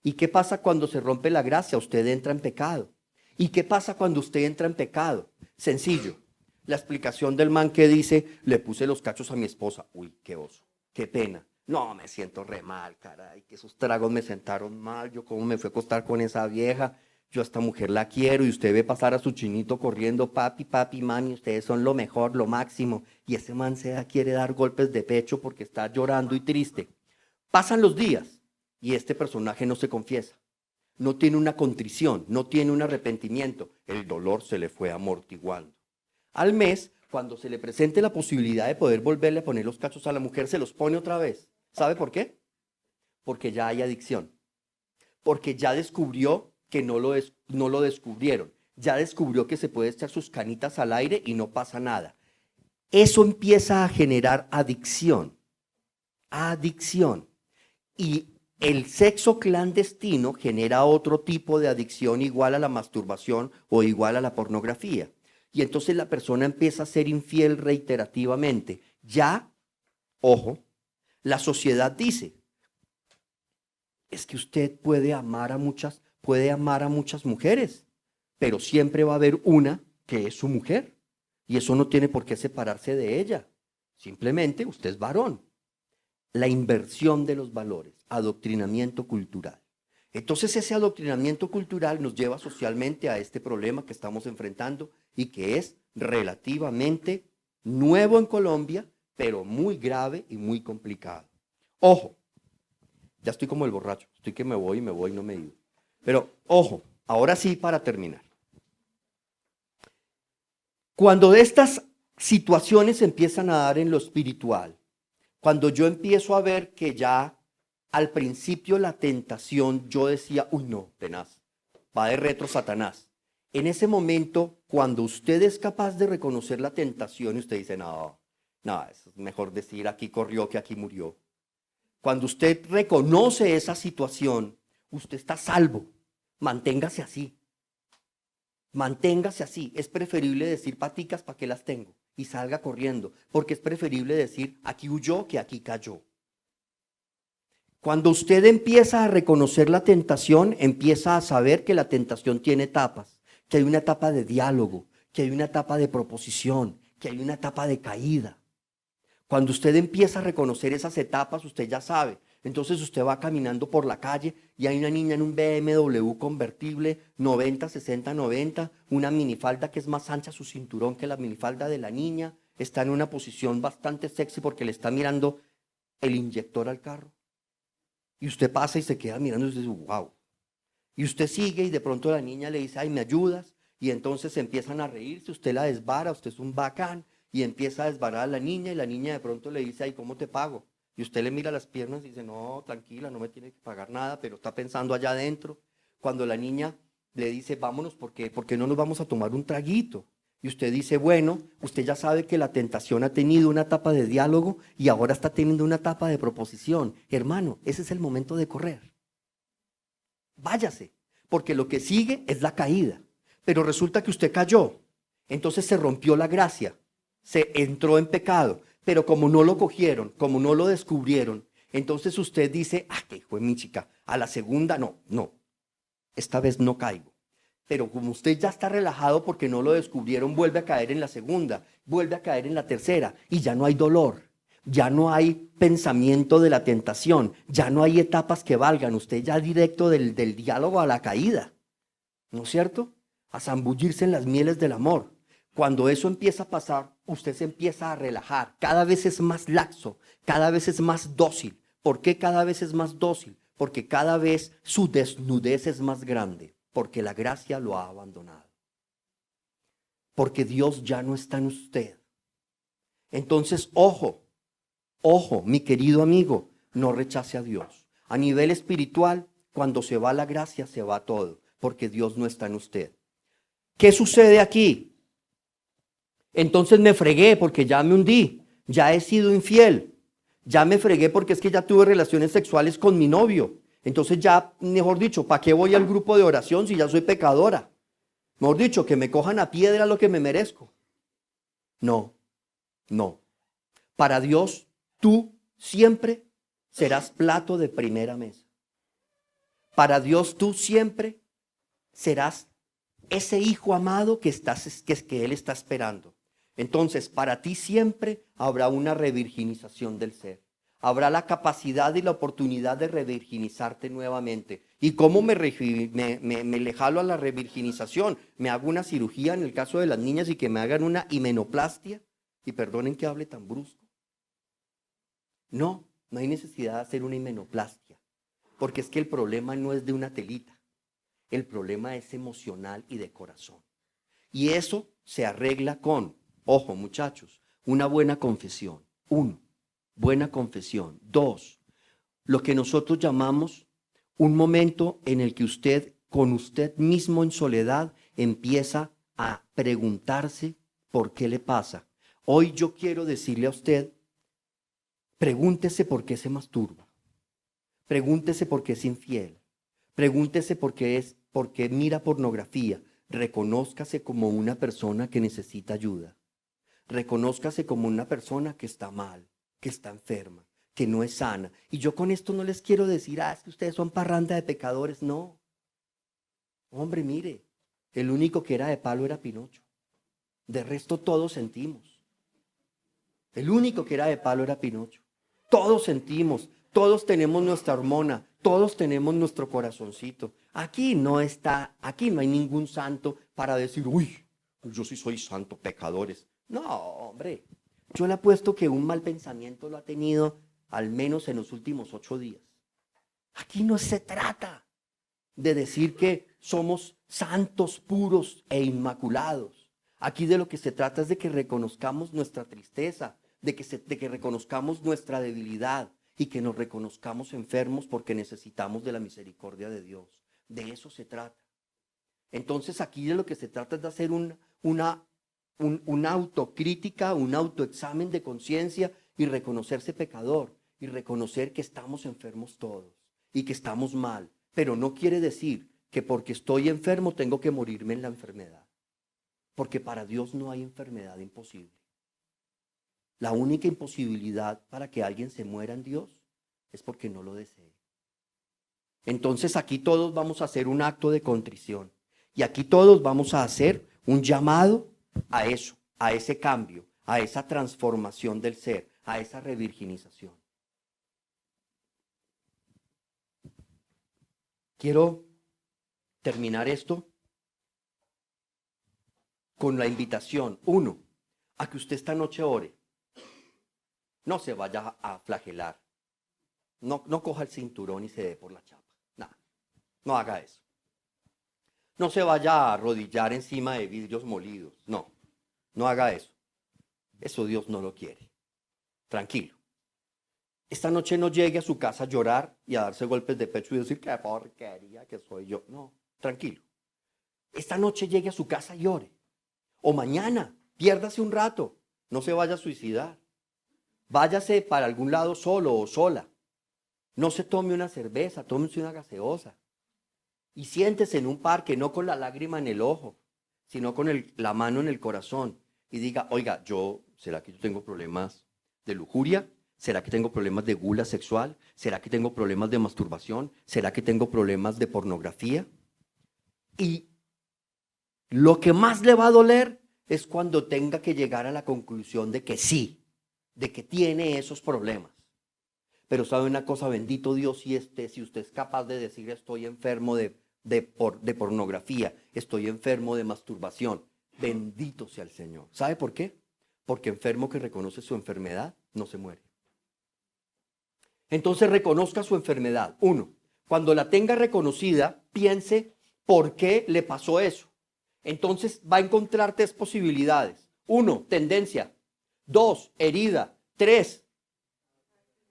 ¿Y qué pasa cuando se rompe la gracia? Usted entra en pecado. ¿Y qué pasa cuando usted entra en pecado? Sencillo. La explicación del man que dice, le puse los cachos a mi esposa. Uy, qué oso, qué pena. No, me siento re mal, caray, que esos tragos me sentaron mal. Yo cómo me fui a acostar con esa vieja. Yo a esta mujer la quiero y usted ve pasar a su chinito corriendo, papi, papi, mami, ustedes son lo mejor, lo máximo. Y ese man quiere dar golpes de pecho porque está llorando y triste. Pasan los días y este personaje no se confiesa. No tiene una contrición, no tiene un arrepentimiento. El dolor se le fue amortiguando. Al mes, cuando se le presente la posibilidad de poder volverle a poner los cachos a la mujer, se los pone otra vez. ¿Sabe por qué? Porque ya hay adicción. Porque ya descubrió que no lo descubrieron. Ya descubrió que se puede echar sus canitas al aire y no pasa nada. Eso empieza a generar adicción. Adicción. Y el sexo clandestino genera otro tipo de adicción igual a la masturbación o igual a la pornografía. Y entonces la persona empieza a ser infiel reiterativamente. Ya, ojo, la sociedad dice, es que usted puede amar a muchas mujeres, pero siempre va a haber una que es su mujer. Y eso no tiene por qué separarse de ella. Simplemente usted es varón. La inversión de los valores, adoctrinamiento cultural. Entonces ese adoctrinamiento cultural nos lleva socialmente a este problema que estamos enfrentando y que es relativamente nuevo en Colombia, pero muy grave y muy complicado. Ojo, ya estoy como el borracho, estoy que me voy, no me digo. Pero ojo, ahora sí para terminar. Cuando estas situaciones empiezan a dar en lo espiritual, cuando yo empiezo a ver que ya al principio la tentación, yo decía, uy no, tenaz, va de retro Satanás. En ese momento, cuando usted es capaz de reconocer la tentación, usted dice, no, no, es mejor decir aquí corrió que aquí murió. Cuando usted reconoce esa situación, usted está salvo. Manténgase así. Manténgase así. Es preferible decir paticas, ¿para qué las tengo? Y salga corriendo, porque es preferible decir aquí huyó que aquí cayó. Cuando usted empieza a reconocer la tentación, empieza a saber que la tentación tiene etapas, que hay una etapa de diálogo, que hay una etapa de proposición, que hay una etapa de caída. Cuando usted empieza a reconocer esas etapas, usted ya sabe. Entonces usted va caminando por la calle y hay una niña en un BMW convertible 90, 60, 90, una minifalda que es más ancha su cinturón que la minifalda de la niña, está en una posición bastante sexy porque le está mirando el inyector al carro. Y usted pasa y se queda mirando y dice, wow. Y usted sigue y de pronto la niña le dice, ay, ¿me ayudas? Y entonces empiezan a reírse, usted la desvara, usted es un bacán. Y empieza a desbarar a la niña y la niña de pronto le dice, ay, ¿cómo te pago? Y usted le mira las piernas y dice, no, tranquila, no me tiene que pagar nada, pero está pensando allá adentro. Cuando la niña le dice, vámonos, ¿por qué no nos vamos a tomar un traguito? Y usted dice, bueno, usted ya sabe que la tentación ha tenido una etapa de diálogo y ahora está teniendo una etapa de proposición. Hermano, ese es el momento de correr. Váyase, porque lo que sigue es la caída. Pero resulta que usted cayó, entonces se rompió la gracia. Se entró en pecado, pero como no lo cogieron, como no lo descubrieron, entonces usted dice, ah, que hijo de mi chica, a la segunda no, esta vez no caigo. Pero como usted ya está relajado porque no lo descubrieron, vuelve a caer en la segunda, vuelve a caer en la tercera y ya no hay dolor, ya no hay pensamiento de la tentación, ya no hay etapas que valgan, usted ya directo del diálogo a la caída, ¿no es cierto? A zambullirse en las mieles del amor. Cuando eso empieza a pasar, usted se empieza a relajar, cada vez es más laxo, cada vez es más dócil. ¿Por qué cada vez es más dócil? Porque cada vez su desnudez es más grande, porque la gracia lo ha abandonado. Porque Dios ya no está en usted. Entonces, ojo, mi querido amigo, no rechace a Dios. A nivel espiritual, cuando se va la gracia, se va todo, porque Dios no está en usted. ¿Qué sucede aquí? Entonces me fregué porque ya me hundí, ya he sido infiel, ya me fregué porque es que ya tuve relaciones sexuales con mi novio. Entonces ya, mejor dicho, ¿para qué voy al grupo de oración si ya soy pecadora? Mejor dicho, que me cojan a piedra lo que me merezco. No. Para Dios, tú siempre serás plato de primera mesa. Para Dios, tú siempre serás ese hijo amado que Él está esperando. Entonces, para ti siempre habrá una revirginización del ser. Habrá la capacidad y la oportunidad de revirginizarte nuevamente. ¿Y cómo me le jalo a la revirginización? Me hago una cirugía en el caso de las niñas y que me hagan una himenoplastia. Y perdonen que hable tan brusco. No hay necesidad de hacer una himenoplastia. Porque es que el problema no es de una telita. El problema es emocional y de corazón. Y eso se arregla con, ojo muchachos, una buena confesión. 1, buena confesión. 2, lo que nosotros llamamos un momento en el que usted, con usted mismo en soledad, empieza a preguntarse por qué le pasa. Hoy yo quiero decirle a usted, pregúntese por qué se masturba. Pregúntese por qué es infiel. Pregúntese por qué mira pornografía. Reconózcase como una persona que necesita ayuda. Reconózcase como una persona que está mal, que está enferma, que no es sana. Y yo con esto no les quiero decir, es que ustedes son parranda de pecadores. No. Hombre, mire, el único que era de palo era Pinocho. De resto todos sentimos. El único que era de palo era Pinocho. Todos sentimos, todos tenemos nuestra hormona, todos tenemos nuestro corazoncito. Aquí no hay ningún santo para decir, uy, yo sí soy santo, pecadores. No, hombre, yo le apuesto que un mal pensamiento lo ha tenido al menos en los últimos 8 días. Aquí no se trata de decir que somos santos, puros e inmaculados. Aquí de lo que se trata es de que reconozcamos nuestra tristeza, de que reconozcamos nuestra debilidad, y que nos reconozcamos enfermos porque necesitamos de la misericordia de Dios. De eso se trata. Entonces aquí de lo que se trata es de hacer una autocrítica, un autoexamen de conciencia y reconocerse pecador y reconocer que estamos enfermos todos y que estamos mal. Pero no quiere decir que porque estoy enfermo tengo que morirme en la enfermedad. Porque para Dios no hay enfermedad imposible. La única imposibilidad para que alguien se muera en Dios es porque no lo desee. Entonces aquí todos vamos a hacer un acto de contrición. Y aquí todos vamos a hacer un llamado a eso, a ese cambio, a esa transformación del ser, a esa revirginización. Quiero terminar esto con la invitación, uno, a que usted esta noche ore. No se vaya a flagelar. No coja el cinturón y se dé por la chapa. Nada, no haga eso. No se vaya a arrodillar encima de vidrios molidos. No haga eso. Eso Dios no lo quiere. Tranquilo. Esta noche no llegue a su casa a llorar y a darse golpes de pecho y decir qué porquería que soy yo. No, tranquilo. Esta noche llegue a su casa y ore. O mañana, piérdase un rato. No se vaya a suicidar. Váyase para algún lado solo o sola. No se tome una cerveza, tómese una gaseosa. Y siéntese en un parque, no con la lágrima en el ojo, sino con la mano en el corazón. Y diga, oiga, ¿será que yo tengo problemas de lujuria? ¿Será que tengo problemas de gula sexual? ¿Será que tengo problemas de masturbación? ¿Será que tengo problemas de pornografía? Y lo que más le va a doler es cuando tenga que llegar a la conclusión de que sí, de que tiene esos problemas. Pero sabe una cosa, bendito Dios, si usted es capaz de decir estoy enfermo de pornografía, estoy enfermo de masturbación, bendito sea el Señor. ¿Sabe por qué? Porque enfermo que reconoce su enfermedad no se muere. Entonces reconozca su enfermedad. Uno, cuando la tenga reconocida, piense por qué le pasó eso. Entonces va a encontrar tres posibilidades. Uno, tendencia. Dos, herida. Tres,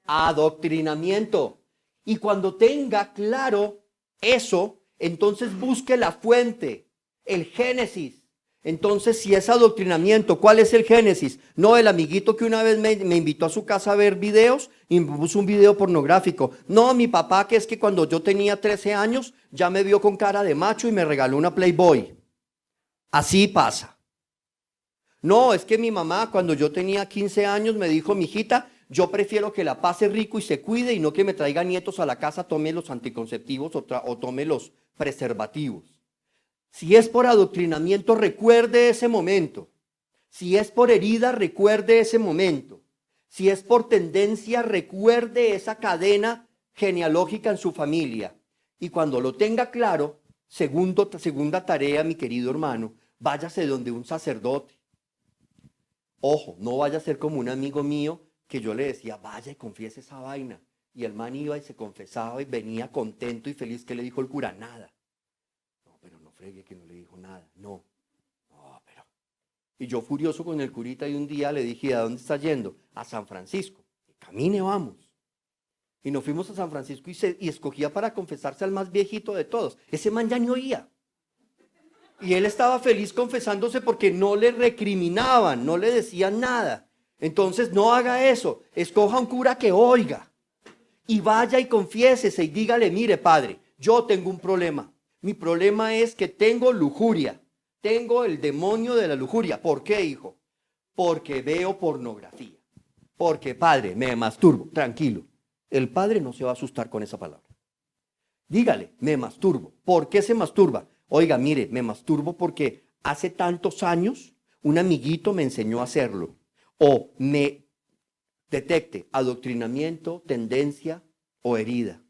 adoctrinamiento. Y cuando tenga claro eso, entonces busque la fuente, el génesis. Entonces, si es adoctrinamiento, ¿cuál es el génesis? No, el amiguito que una vez me invitó a su casa a ver videos y me puso un video pornográfico. No, mi papá, que es que cuando yo tenía 13 años ya me vio con cara de macho y me regaló una Playboy. Así pasa. No, es que mi mamá cuando yo tenía 15 años me dijo, mijita, yo prefiero que la pase rico y se cuide y no que me traiga nietos a la casa, tome los anticonceptivos o tome los preservativos. Si es por adoctrinamiento, recuerde ese momento. Si es por herida, recuerde ese momento. Si es por tendencia, recuerde esa cadena genealógica en su familia. Y cuando lo tenga claro, segunda tarea, mi querido hermano, váyase donde un sacerdote. Ojo, no vaya a ser como un amigo mío que yo le decía, vaya y confiese esa vaina. Y el man iba y se confesaba y venía contento y feliz. ¿Qué le dijo el cura? Nada. No, pero no fregue que no le dijo nada. No, pero. Y yo furioso con el curita y un día le dije, ¿a dónde está yendo? A San Francisco. Camine, vamos. Y nos fuimos a San Francisco y escogía para confesarse al más viejito de todos. Ese man ya ni oía. Y él estaba feliz confesándose porque no le recriminaban, no le decían nada. Entonces no haga eso, escoja un cura que oiga. Y vaya y confiésese y dígale, mire padre, yo tengo un problema. Mi problema es que tengo lujuria, tengo el demonio de la lujuria. ¿Por qué, hijo? Porque veo pornografía. Porque padre, me masturbo. Tranquilo, el padre no se va a asustar con esa palabra. Dígale, me masturbo. ¿Por qué se masturba? Oiga, mire, me masturbo porque hace tantos años un amiguito me enseñó a hacerlo. O me detecte adoctrinamiento, tendencia o herida.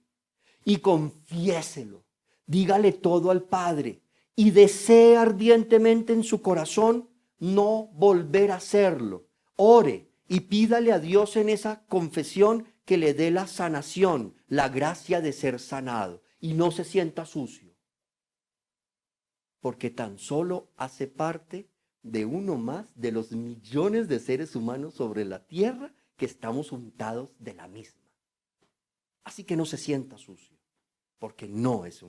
Y confiéselo. Dígale todo al Padre. Y desee ardientemente en su corazón no volver a hacerlo. Ore y pídale a Dios en esa confesión que le dé la sanación, la gracia de ser sanado. Y no se sienta sucio. Porque tan solo hace parte de uno más de los millones de seres humanos sobre la tierra que estamos untados de la misma. así que no se sienta sucio, porque no es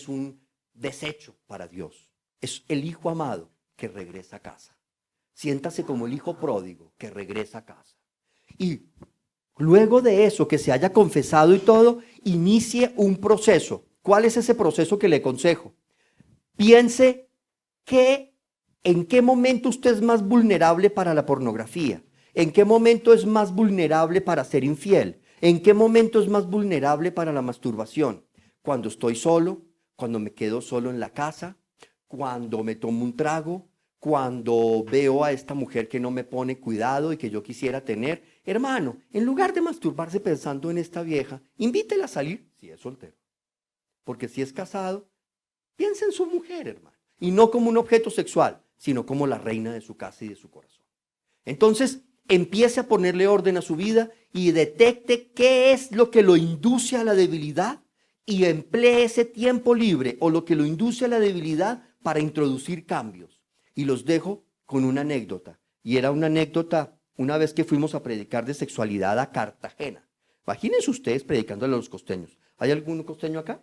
un desecho para Dios. Es el hijo amado que regresa a casa. Siéntase como el hijo pródigo que regresa a casa. Y luego de eso, que se haya confesado y todo, inicie un proceso. ¿Cuál es ese proceso que le aconsejo? Piense en qué momento usted es más vulnerable para la pornografía. ¿En qué momento es más vulnerable para ser infiel? ¿En qué momento es más vulnerable para la masturbación? Cuando estoy solo, cuando me quedo solo en la casa, cuando me tomo un trago, cuando veo a esta mujer que no me pone cuidado y que yo quisiera tener. Hermano, en lugar de masturbarse pensando en esta vieja, invítela a salir si es soltero. Porque si es casado, piensa en su mujer, hermano. Y no como un objeto sexual, sino como la reina de su casa y de su corazón. Entonces, empiece a ponerle orden a su vida y detecte qué es lo que lo induce a la debilidad y emplee ese tiempo libre o lo que lo induce a la debilidad para introducir cambios. Y los dejo con una anécdota. Y era una anécdota una vez que fuimos a predicar de sexualidad a Cartagena. Imagínense ustedes predicándole a los costeños. ¿Hay algún costeño acá?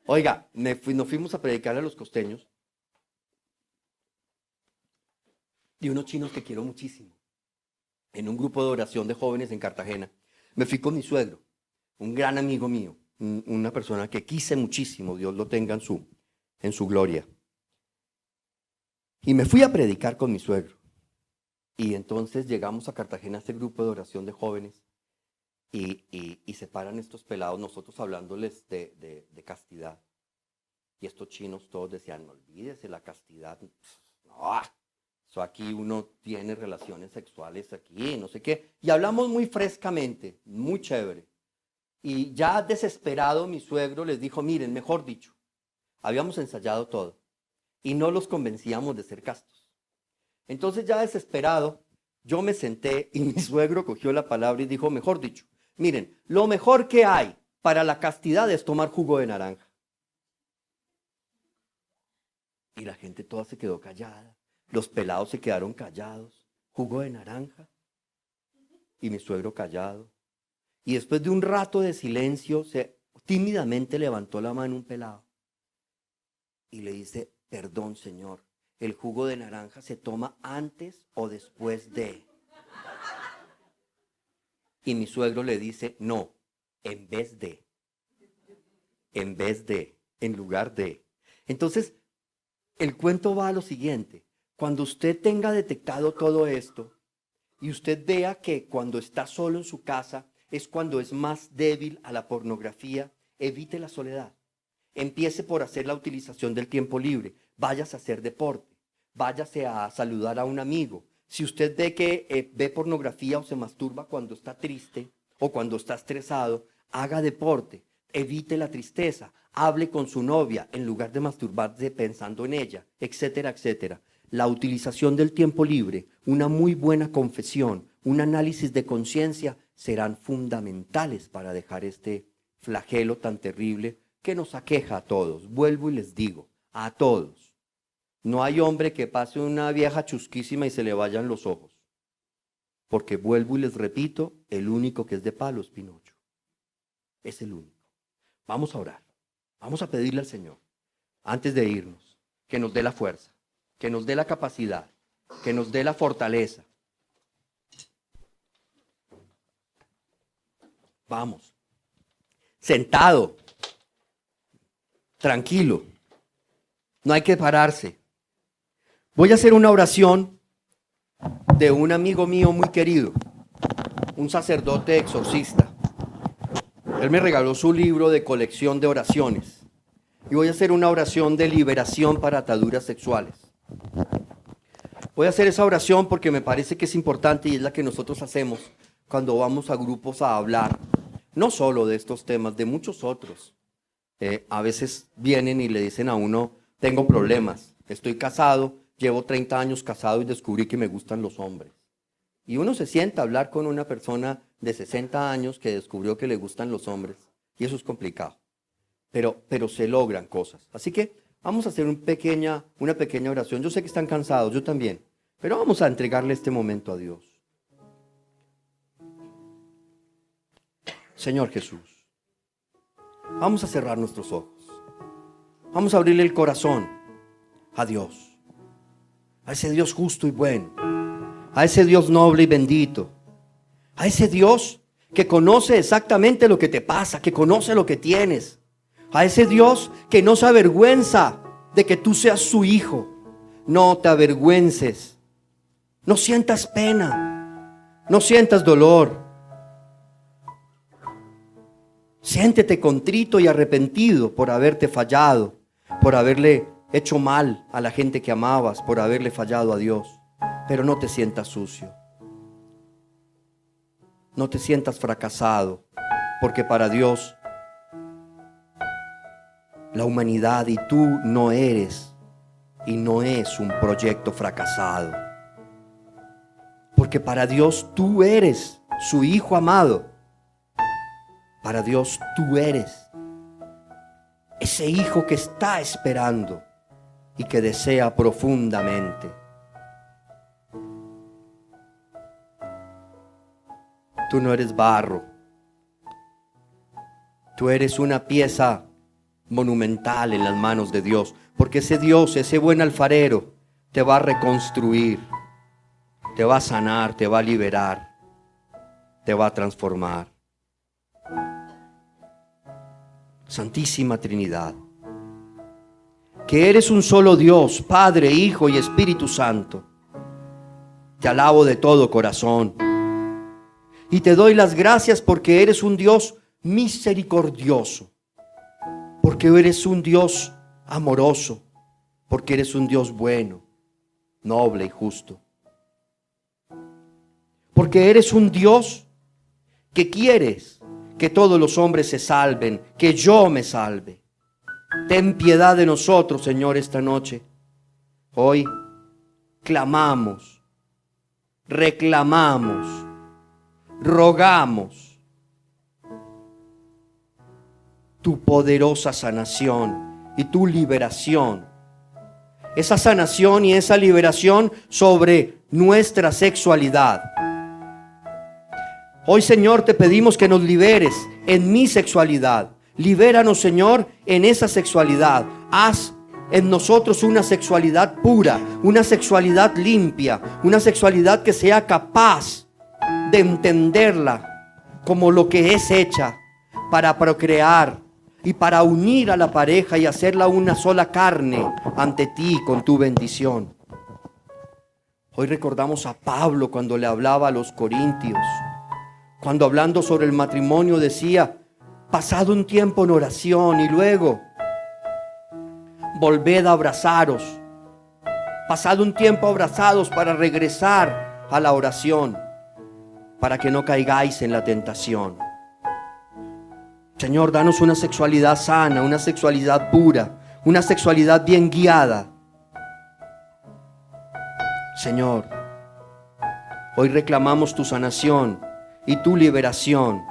Oiga, nos fuimos a predicar a los costeños y unos chinos que quiero muchísimo. En un grupo de oración de jóvenes en Cartagena. Me fui con mi suegro, un gran amigo mío, una persona que quise muchísimo, Dios lo tenga en su gloria. Y me fui a predicar con mi suegro. Y entonces llegamos a Cartagena, a este grupo de oración de jóvenes, y se paran estos pelados, nosotros hablándoles de castidad. Y estos chinos todos decían, no olvídese la castidad. No, eso aquí uno tiene relaciones sexuales aquí, no sé qué. Y hablamos muy frescamente, muy chévere. Y ya desesperado mi suegro les dijo, miren, mejor dicho, habíamos ensayado todo y no los convencíamos de ser castos. Entonces ya desesperado, yo me senté y mi suegro cogió la palabra y dijo, mejor dicho, miren, lo mejor que hay para la castidad es tomar jugo de naranja. Y la gente toda se quedó callada. Los pelados se quedaron callados. Jugo de naranja. Y mi suegro callado. Y después de un rato de silencio, tímidamente levantó la mano un pelado. Y le dice, perdón, señor, ¿el jugo de naranja se toma antes o después de? Y mi suegro le dice, no, en vez de. En vez de, en lugar de. Entonces, el cuento va a lo siguiente. Cuando usted tenga detectado todo esto y usted vea que cuando está solo en su casa es cuando es más débil a la pornografía, evite la soledad. Empiece por hacer la utilización del tiempo libre. Váyase a hacer deporte. Váyase a saludar a un amigo. Si usted ve que ve pornografía o se masturba cuando está triste o cuando está estresado, haga deporte. Evite la tristeza. Hable con su novia en lugar de masturbarse pensando en ella, etcétera, etcétera. La utilización del tiempo libre, una muy buena confesión, un análisis de conciencia serán fundamentales para dejar este flagelo tan terrible que nos aqueja a todos. Vuelvo y les digo, a todos. No hay hombre que pase una vieja chusquísima y se le vayan los ojos. Porque vuelvo y les repito, el único que es de palo es Pinocho. Es el único. Vamos a orar. Vamos a pedirle al Señor, antes de irnos, que nos dé la fuerza, que nos dé la capacidad, que nos dé la fortaleza. Vamos. Sentado. Tranquilo. No hay que pararse. Voy a hacer una oración de un amigo mío muy querido, un sacerdote exorcista. Él me regaló su libro de colección de oraciones. Y voy a hacer una oración de liberación para ataduras sexuales. Voy a hacer esa oración porque me parece que es importante y es la que nosotros hacemos cuando vamos a grupos a hablar. No solo de estos temas, de muchos otros. A veces vienen y le dicen a uno, tengo problemas, estoy casado, llevo 30 años casado y descubrí que me gustan los hombres. Y uno se sienta a hablar con una persona de 60 años que descubrió que le gustan los hombres. Y eso es complicado. Pero se logran cosas. Así que vamos a hacer una pequeña oración. Yo sé que están cansados, yo también. Pero vamos a entregarle este momento a Dios. Señor Jesús, vamos a cerrar nuestros ojos. Vamos a abrirle el corazón a Dios, a ese Dios justo y bueno, a ese Dios noble y bendito, a ese Dios que conoce exactamente lo que te pasa, que conoce lo que tienes, a ese Dios que no se avergüenza de que tú seas su hijo. No te avergüences, no sientas pena, no sientas dolor. Siéntete contrito y arrepentido por haberte fallado, por haberle hecho mal a la gente que amabas, por haberle fallado a Dios. Pero no te sientas sucio, no te sientas fracasado, porque para Dios la humanidad y tú no eres y no es un proyecto fracasado, porque para Dios tú eres su hijo amado. Para Dios tú eres ese hijo que está esperando y que desea profundamente. Tú no eres barro, tú eres una pieza monumental en las manos de Dios, porque ese Dios, ese buen alfarero, te va a reconstruir, te va a sanar, te va a liberar, te va a transformar. Santísima Trinidad, que eres un solo Dios, Padre, Hijo y Espíritu Santo, te alabo de todo corazón y te doy las gracias porque eres un Dios misericordioso, porque eres un Dios amoroso, porque eres un Dios bueno, noble y justo, porque eres un Dios que quieres que todos los hombres se salven, que yo me salve. Ten piedad de nosotros, Señor, esta noche. Hoy clamamos, reclamamos, rogamos tu poderosa sanación y tu liberación. Esa sanación y esa liberación sobre nuestra sexualidad. Hoy, Señor, te pedimos que nos liberes en mi sexualidad. Libéranos, Señor, en esa sexualidad. Haz en nosotros una sexualidad pura, una sexualidad limpia, una sexualidad que sea capaz de entenderla como lo que es hecha para procrear y para unir a la pareja y hacerla una sola carne ante ti con tu bendición. Hoy recordamos a Pablo cuando le hablaba a los corintios, cuando hablando sobre el matrimonio decía: pasado un tiempo en oración y luego volved a abrazaros. Pasado un tiempo abrazados para regresar a la oración, para que no caigáis en la tentación. Señor, danos una sexualidad sana, una sexualidad pura, una sexualidad bien guiada. Señor, hoy reclamamos tu sanación y tu liberación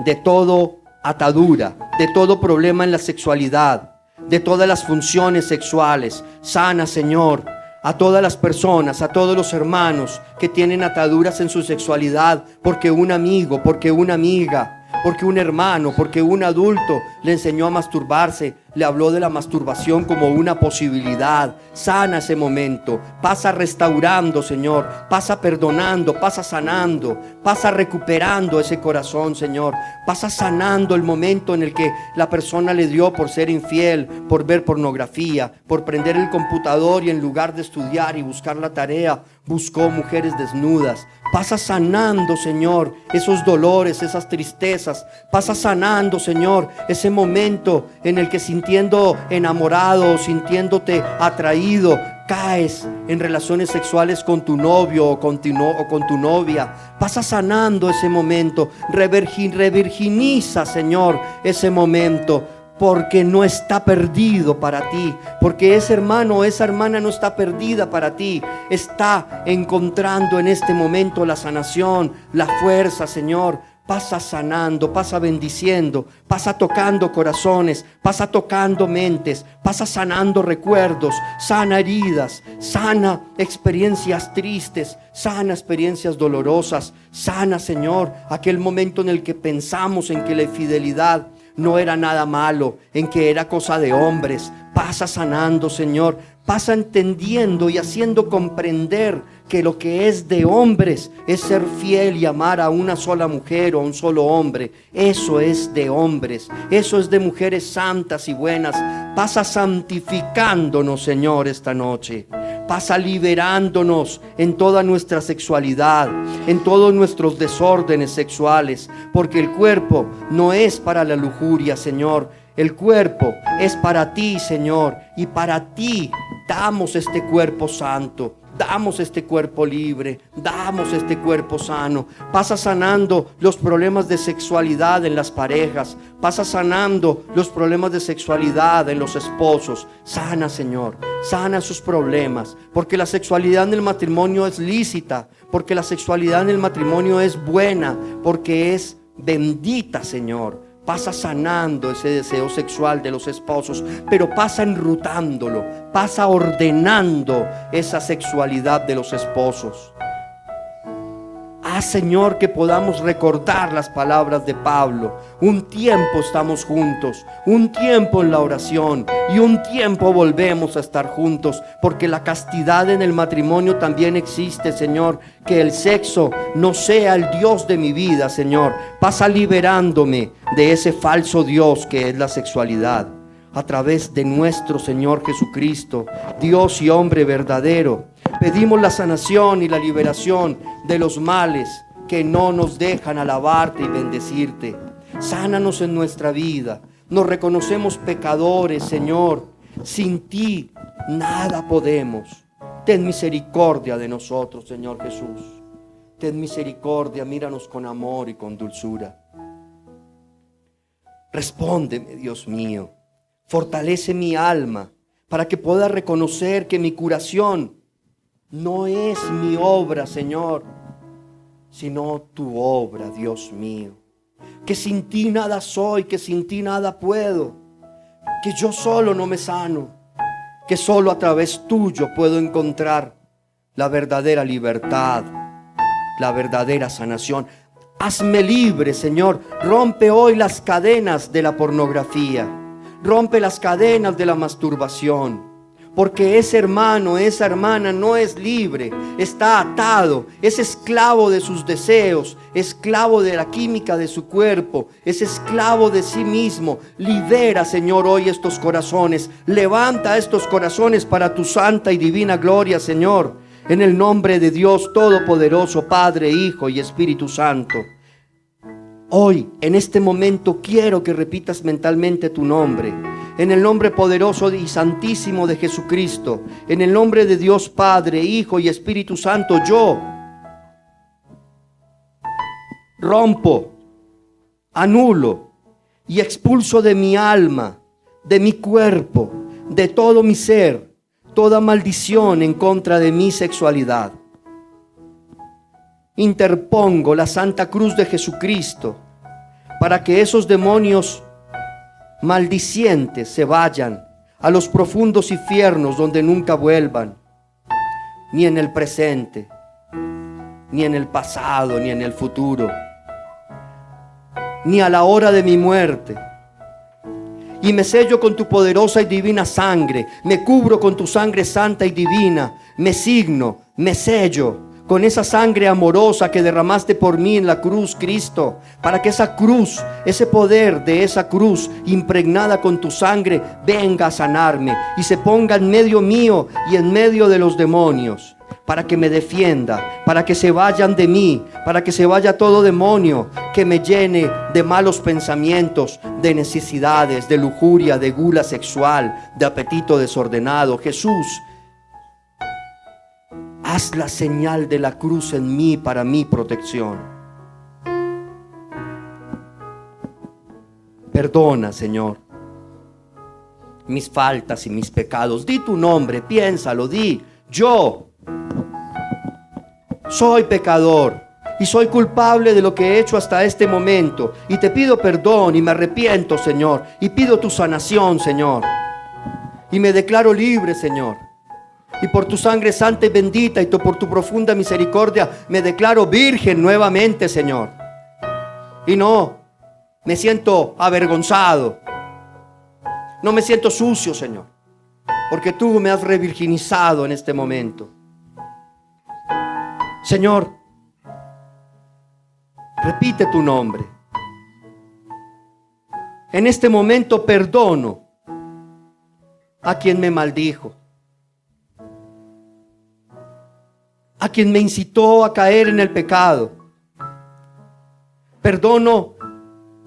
de todo atadura, de todo problema en la sexualidad, de todas las funciones sexuales. Sana, Señor, a todas las personas, a todos los hermanos que tienen ataduras en su sexualidad, porque un amigo, porque una amiga, porque un hermano, porque un adulto le enseñó a masturbarse, le habló de la masturbación como una posibilidad. Sana ese momento, pasa restaurando, Señor, pasa perdonando, pasa sanando, pasa recuperando ese corazón, Señor, pasa sanando el momento en el que la persona le dio por ser infiel, por ver pornografía, por prender el computador y en lugar de estudiar y buscar la tarea, buscó mujeres desnudas. Pasa sanando, Señor, esos dolores, esas tristezas. Pasa sanando, Señor, ese momento en el que sintiendo enamorado, sintiéndote atraído, caes en relaciones sexuales con tu novio o con tu novia. Pasa sanando ese momento. Revirginiza, Señor, ese momento, porque no está perdido para ti, porque ese hermano o esa hermana no está perdida para ti, está encontrando en este momento la sanación, la fuerza, Señor, pasa sanando, pasa bendiciendo, pasa tocando corazones, pasa tocando mentes, pasa sanando recuerdos, sana heridas, sana experiencias tristes, sana experiencias dolorosas, sana, Señor, aquel momento en el que pensamos en que la infidelidad no era nada malo, en que era cosa de hombres. Pasa sanando, Señor, pasa entendiendo y haciendo comprender que lo que es de hombres es ser fiel y amar a una sola mujer o a un solo hombre. Eso es de hombres, eso es de mujeres santas y buenas. Pasa santificándonos, Señor, esta noche. Pasa liberándonos en toda nuestra sexualidad, en todos nuestros desórdenes sexuales, porque el cuerpo no es para la lujuria, Señor. El cuerpo es para ti, Señor, y para ti damos este cuerpo santo, damos este cuerpo libre, damos este cuerpo sano. Pasa sanando los problemas de sexualidad en las parejas, pasa sanando los problemas de sexualidad en los esposos. Sana, Señor, sana sus problemas, porque la sexualidad en el matrimonio es lícita, porque la sexualidad en el matrimonio es buena, porque es bendita, Señor. Pasa sanando ese deseo sexual de los esposos, pero pasa enrutándolo, pasa ordenando esa sexualidad de los esposos. Señor, que podamos recordar las palabras de Pablo. Un tiempo estamos juntos, un tiempo en la oración y un tiempo volvemos a estar juntos, porque la castidad en el matrimonio también existe, Señor. Que el sexo no sea el Dios de mi vida, Señor. Pasa liberándome de ese falso Dios que es la sexualidad, a través de nuestro Señor Jesucristo, Dios y hombre verdadero. Pedimos la sanación y la liberación de los males que no nos dejan alabarte y bendecirte. Sánanos en nuestra vida. Nos reconocemos pecadores, Señor. Sin ti nada podemos. Ten misericordia de nosotros, Señor Jesús. Ten misericordia, míranos con amor y con dulzura. Respóndeme, Dios mío. Fortalece mi alma para que pueda reconocer que mi curación no es mi obra, Señor, sino tu obra, Dios mío. Que sin ti nada soy, que sin ti nada puedo, que yo solo no me sano, que solo a través tuyo puedo encontrar la verdadera libertad, la verdadera sanación. Hazme libre, Señor. Rompe hoy las cadenas de la pornografía. Rompe las cadenas de la masturbación, porque ese hermano, esa hermana no es libre, está atado, es esclavo de sus deseos, esclavo de la química de su cuerpo, es esclavo de sí mismo. Libera, Señor, hoy estos corazones, levanta estos corazones para tu santa y divina gloria, Señor, en el nombre de Dios Todopoderoso, Padre, Hijo y Espíritu Santo. Hoy, en este momento, quiero que repitas mentalmente tu nombre. En el nombre poderoso y santísimo de Jesucristo, en el nombre de Dios Padre, Hijo y Espíritu Santo, yo rompo, anulo y expulso de mi alma, de mi cuerpo, de todo mi ser, toda maldición en contra de mi sexualidad. Interpongo la Santa Cruz de Jesucristo para que esos demonios maldicientes se vayan a los profundos infiernos donde nunca vuelvan, ni en el presente, ni en el pasado, ni en el futuro, ni a la hora de mi muerte. Y me sello con tu poderosa y divina sangre, me cubro con tu sangre santa y divina, me signo, me sello con esa sangre amorosa que derramaste por mí en la cruz, Cristo, para que esa cruz, ese poder de esa cruz impregnada con tu sangre venga a sanarme y se ponga en medio mío y en medio de los demonios, para que me defienda, para que se vayan de mí, para que se vaya todo demonio que me llene de malos pensamientos, de necesidades, de lujuria, de gula sexual, de apetito desordenado. Jesús, haz la señal de la cruz en mí para mi protección. Perdona, Señor, mis faltas y mis pecados. Di tu nombre, piénsalo, di: yo soy pecador y soy culpable de lo que he hecho hasta este momento. Y te pido perdón y me arrepiento, Señor. Y pido tu sanación, Señor. Y me declaro libre, Señor. Y por tu sangre santa y bendita y por tu profunda misericordia me declaro virgen nuevamente, Señor. Y no me siento avergonzado. No me siento sucio, Señor. Porque tú me has revirginizado en este momento. Señor, repite tu nombre. En este momento perdono a quien me maldijo, a quien me incitó a caer en el pecado. Perdono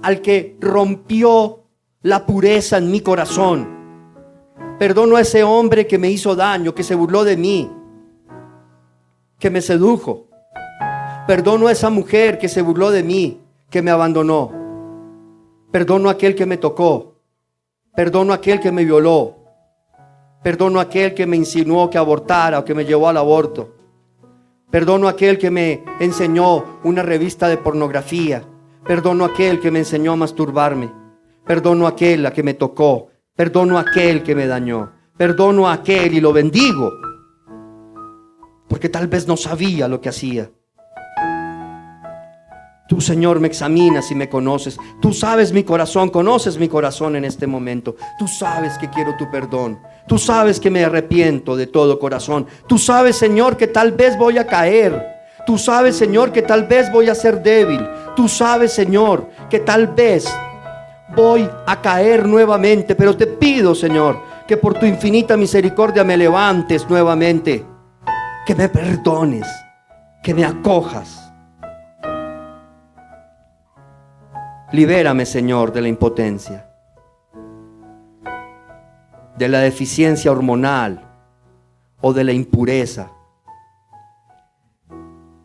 al que rompió la pureza en mi corazón. Perdono a ese hombre que me hizo daño, que se burló de mí, que me sedujo. Perdono a esa mujer que se burló de mí, que me abandonó. Perdono a aquel que me tocó. Perdono a aquel que me violó. Perdono a aquel que me insinuó que abortara o que me llevó al aborto. Perdono a aquel que me enseñó una revista de pornografía. Perdono a aquel que me enseñó a masturbarme. Perdono a aquel a que me tocó. Perdono a aquel que me dañó. Perdono a aquel y lo bendigo, porque tal vez no sabía lo que hacía. Tú, Señor, me examinas y me conoces. Tú sabes mi corazón, conoces mi corazón en este momento. Tú sabes que quiero tu perdón. Tú sabes que me arrepiento de todo corazón. Tú sabes, Señor, que tal vez voy a caer. Tú sabes, Señor, que tal vez voy a ser débil. Tú sabes, Señor, que tal vez voy a caer nuevamente. Pero te pido, Señor, que por tu infinita misericordia me levantes nuevamente. Que me perdones, que me acojas. Libérame, Señor, de la impotencia, de la deficiencia hormonal o de la impureza.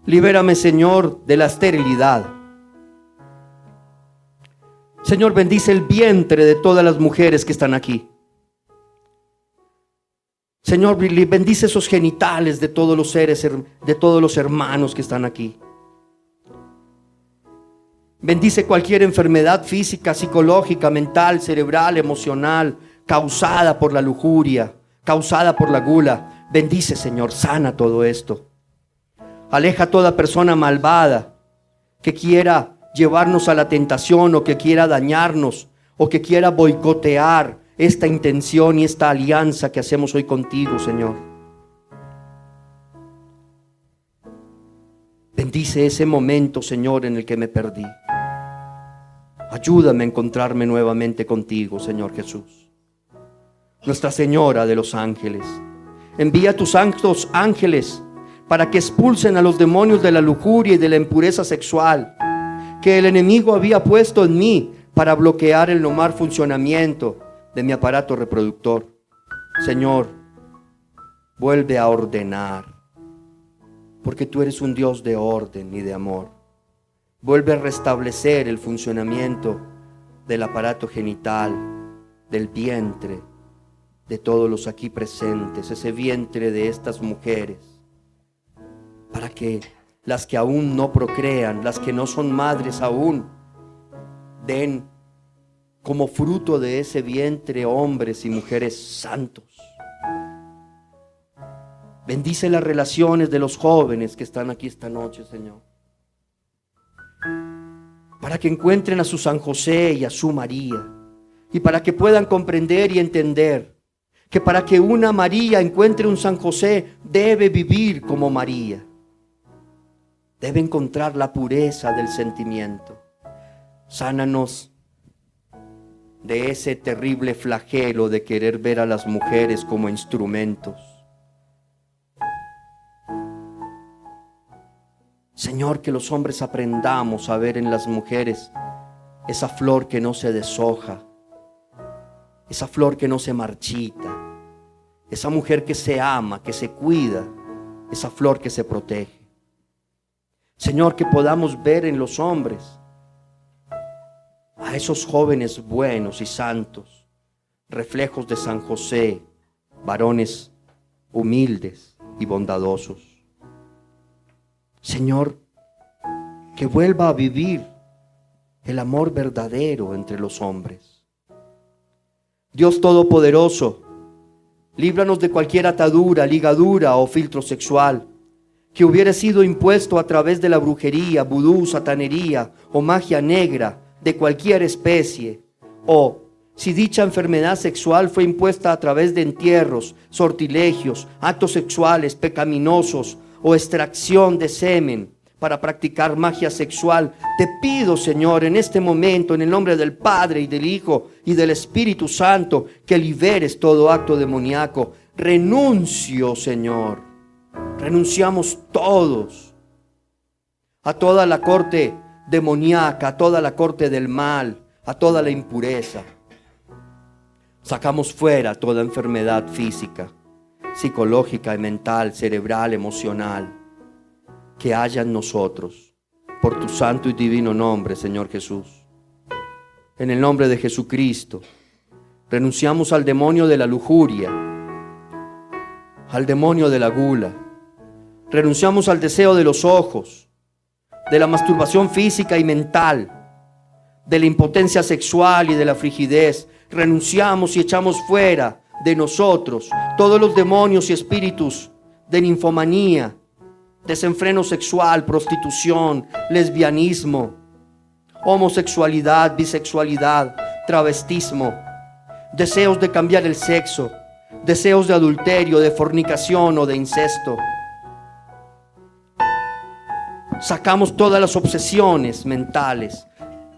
Libérame, Señor, de la esterilidad. Señor, bendice el vientre de todas las mujeres que están aquí. Señor, bendice esos genitales de todos los seres, de todos los hermanos que están aquí. Bendice cualquier enfermedad física, psicológica, mental, cerebral, emocional, causada por la lujuria, causada por la gula. Bendice, Señor, sana todo esto. Aleja a toda persona malvada que quiera llevarnos a la tentación o que quiera dañarnos o que quiera boicotear esta intención y esta alianza que hacemos hoy contigo, Señor. Bendice ese momento, Señor, en el que me perdí. Ayúdame a encontrarme nuevamente contigo, Señor Jesús. Nuestra Señora de los ángeles, envía tus santos ángeles para que expulsen a los demonios de la lujuria y de la impureza sexual que el enemigo había puesto en mí para bloquear el normal funcionamiento de mi aparato reproductor. Señor, vuelve a ordenar, porque tú eres un Dios de orden y de amor. Vuelve a restablecer el funcionamiento del aparato genital, del vientre, de todos los aquí presentes, ese vientre de estas mujeres, para que las que aún no procrean, las que no son madres aún, den como fruto de ese vientre hombres y mujeres santos. Bendice las relaciones de los jóvenes que están aquí esta noche, Señor, para que encuentren a su San José y a su María, y para que puedan comprender y entender que para que una María encuentre un San José, debe vivir como María, debe encontrar la pureza del sentimiento. Sánanos de ese terrible flagelo de querer ver a las mujeres como instrumentos. Señor, que los hombres aprendamos a ver en las mujeres esa flor que no se deshoja, esa flor que no se marchita, esa mujer que se ama, que se cuida, esa flor que se protege. Señor, que podamos ver en los hombres a esos jóvenes buenos y santos, reflejos de San José, varones humildes y bondadosos. Señor, que vuelva a vivir el amor verdadero entre los hombres. Dios Todopoderoso, líbranos de cualquier atadura, ligadura o filtro sexual que hubiera sido impuesto a través de la brujería, vudú, satanería o magia negra de cualquier especie, o si dicha enfermedad sexual fue impuesta a través de entierros, sortilegios, actos sexuales pecaminosos o extracción de semen para practicar magia sexual. Te pido, Señor, en este momento, en el nombre del Padre y del Hijo y del Espíritu Santo, que liberes todo acto demoníaco. Renuncio, Señor. Renunciamos todos a toda la corte demoníaca, a toda la corte del mal, a toda la impureza. Sacamos fuera toda enfermedad física, psicológica y mental, cerebral, emocional, que haya en nosotros, por tu santo y divino nombre, Señor Jesús. En el nombre de Jesucristo, renunciamos al demonio de la lujuria, al demonio de la gula. Renunciamos al deseo de los ojos, de la masturbación física y mental, de la impotencia sexual y de la frigidez. Renunciamos y echamos fuera de nosotros todos los demonios y espíritus de ninfomanía, desenfreno sexual, prostitución, lesbianismo, homosexualidad, bisexualidad, travestismo, deseos de cambiar el sexo, deseos de adulterio, de fornicación o de incesto. Sacamos todas las obsesiones mentales.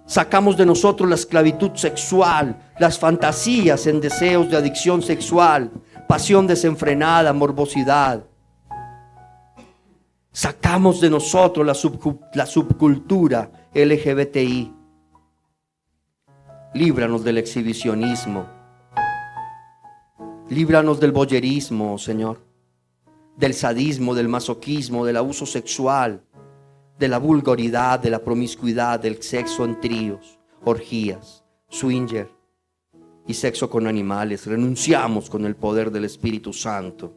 Sacamos de nosotros la esclavitud sexual, las fantasías en deseos de adicción sexual, pasión desenfrenada, morbosidad. Sacamos de nosotros la subcultura LGBTI. Líbranos del exhibicionismo. Líbranos del voyerismo, oh Señor. Del sadismo, del masoquismo, del abuso sexual, de la vulgaridad, de la promiscuidad, del sexo en tríos, orgías, swinger y sexo con animales. Renunciamos con el poder del Espíritu Santo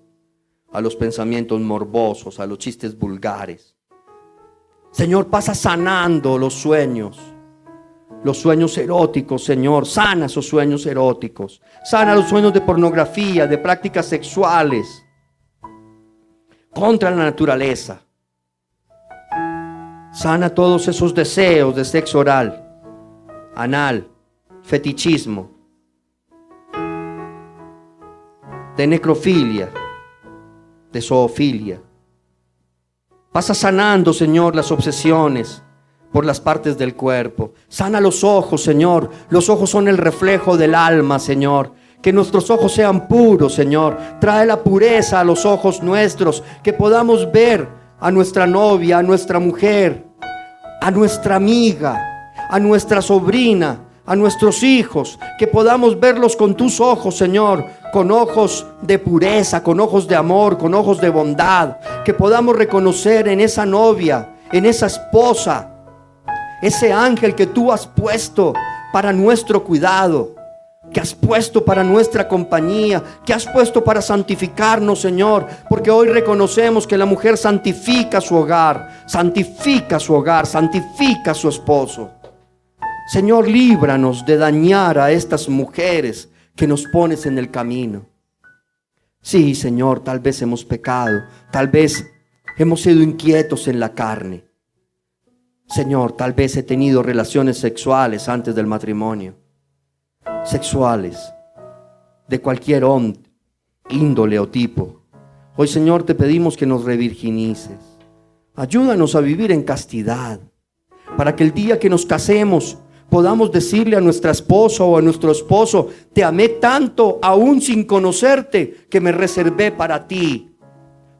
a los pensamientos morbosos, a los chistes vulgares. Señor, pasa sanando los sueños eróticos, Señor. Sana esos sueños eróticos. Sana los sueños de pornografía, de prácticas sexuales contra la naturaleza. Sana todos esos deseos de sexo oral, anal, fetichismo, de necrofilia, de zoofilia. Pasa sanando, Señor, las obsesiones por las partes del cuerpo. Sana los ojos, Señor. Los ojos son el reflejo del alma, Señor. Que nuestros ojos sean puros, Señor. Trae la pureza a los ojos nuestros, que podamos ver a nuestra novia, a nuestra mujer, a nuestra amiga, a nuestra sobrina, a nuestros hijos, que podamos verlos con tus ojos, Señor, con ojos de pureza, con ojos de amor, con ojos de bondad, que podamos reconocer en esa novia, en esa esposa, ese ángel que tú has puesto para nuestro cuidado, que has puesto para nuestra compañía, que has puesto para santificarnos, Señor, porque hoy reconocemos que la mujer santifica su hogar, santifica a su esposo. Señor, líbranos de dañar a estas mujeres que nos pones en el camino. Sí, Señor, tal vez hemos pecado, tal vez hemos sido inquietos en la carne. Señor, tal vez he tenido relaciones sexuales antes del matrimonio. Sexuales de cualquier índole o tipo. Hoy, Señor, te pedimos que nos revirginices. Ayúdanos a vivir en castidad, para que el día que nos casemos podamos decirle a nuestra esposa o a nuestro esposo: te amé tanto aún sin conocerte, que me reservé para ti.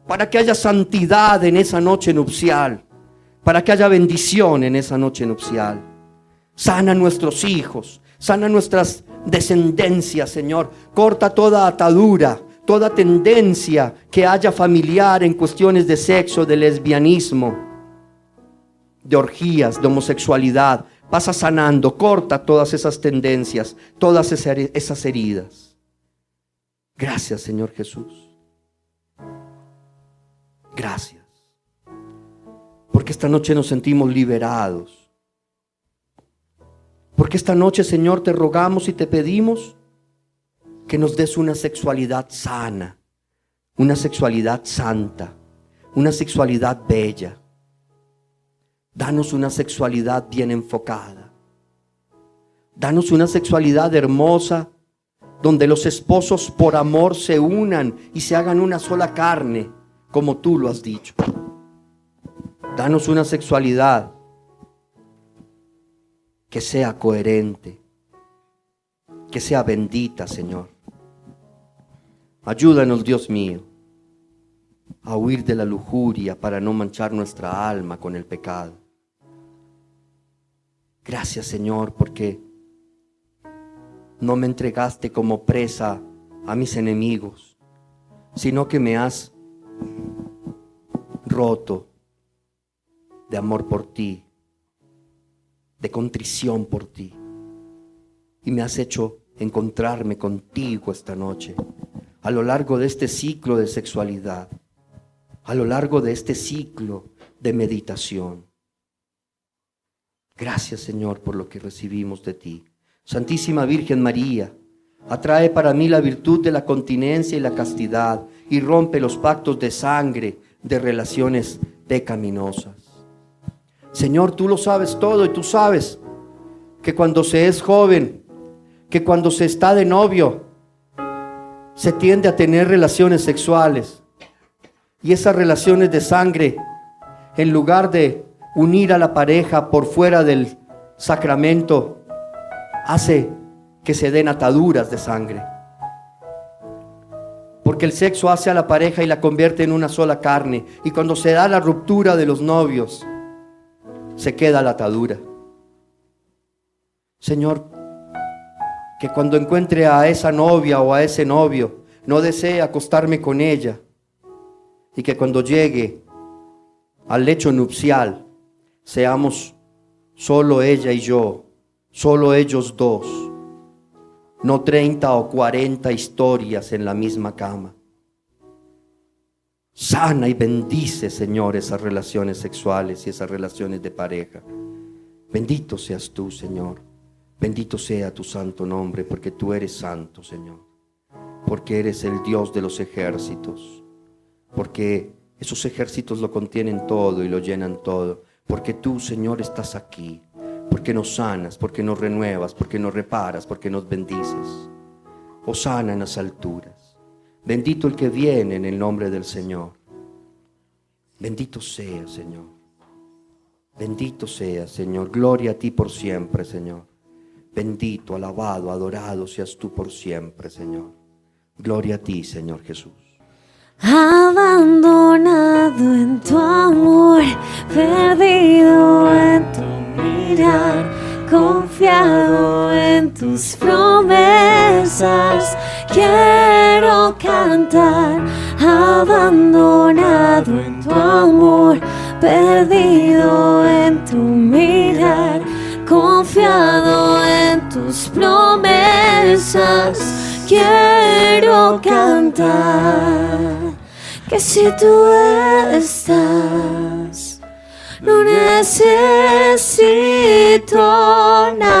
Para que haya santidad en esa noche nupcial, para que haya bendición en esa noche nupcial. Sana a nuestros hijos, sana nuestras descendencias, Señor. Corta toda atadura, toda tendencia que haya familiar en cuestiones de sexo, de lesbianismo, de orgías, de homosexualidad. Pasa sanando, corta todas esas tendencias, todas esas heridas. Gracias, Señor Jesús. Gracias. Porque esta noche nos sentimos liberados. Porque esta noche, Señor, te rogamos y te pedimos que nos des una sexualidad sana, una sexualidad santa, una sexualidad bella. Danos una sexualidad bien enfocada. Danos una sexualidad hermosa, donde los esposos por amor se unan y se hagan una sola carne, como tú lo has dicho. Danos una sexualidad que sea coherente, que sea bendita, Señor. Ayúdanos, Dios mío, a huir de la lujuria para no manchar nuestra alma con el pecado. Gracias, Señor, porque no me entregaste como presa a mis enemigos, sino que me has roto de amor por ti, de contrición por ti, y me has hecho encontrarme contigo esta noche, a lo largo de este ciclo de sexualidad, a lo largo de este ciclo de meditación. Gracias, Señor, por lo que recibimos de ti. Santísima Virgen María, atrae para mí la virtud de la continencia y la castidad y rompe los pactos de sangre de relaciones pecaminosas. Señor, tú lo sabes todo y tú sabes que cuando se es joven, que cuando se está de novio, se tiende a tener relaciones sexuales. Y esas relaciones de sangre, en lugar de unir a la pareja por fuera del sacramento, hace que se den ataduras de sangre. Porque el sexo hace a la pareja y la convierte en una sola carne. Y cuando se da la ruptura de los novios, se queda la atadura. Señor, que cuando encuentre a esa novia o a ese novio, no desee acostarme con ella. Y que cuando llegue al lecho nupcial, seamos solo ella y yo, solo ellos dos, no 30 o 40 historias en la misma cama. Sana y bendice, Señor, esas relaciones sexuales y esas relaciones de pareja. Bendito seas tú, Señor. Bendito sea tu santo nombre, porque tú eres santo, Señor. Porque eres el Dios de los ejércitos. Porque esos ejércitos lo contienen todo y lo llenan todo. Porque tú, Señor, estás aquí. Porque nos sanas, porque nos renuevas, porque nos reparas, porque nos bendices. Hosana en las alturas. Bendito el que viene en el nombre del Señor. Bendito sea, Señor. Bendito sea, Señor. Gloria a ti por siempre, Señor. Bendito, alabado, adorado seas tú por siempre, Señor. Gloria a ti, Señor Jesús.
Abandonado en tu amor, perdido en tu mirar, confiado en tus promesas, quiero cantar. Abandonado en tu amor, perdido en tu mirar, confiado en tus promesas, quiero cantar. Que si tú estás, no necesito nada.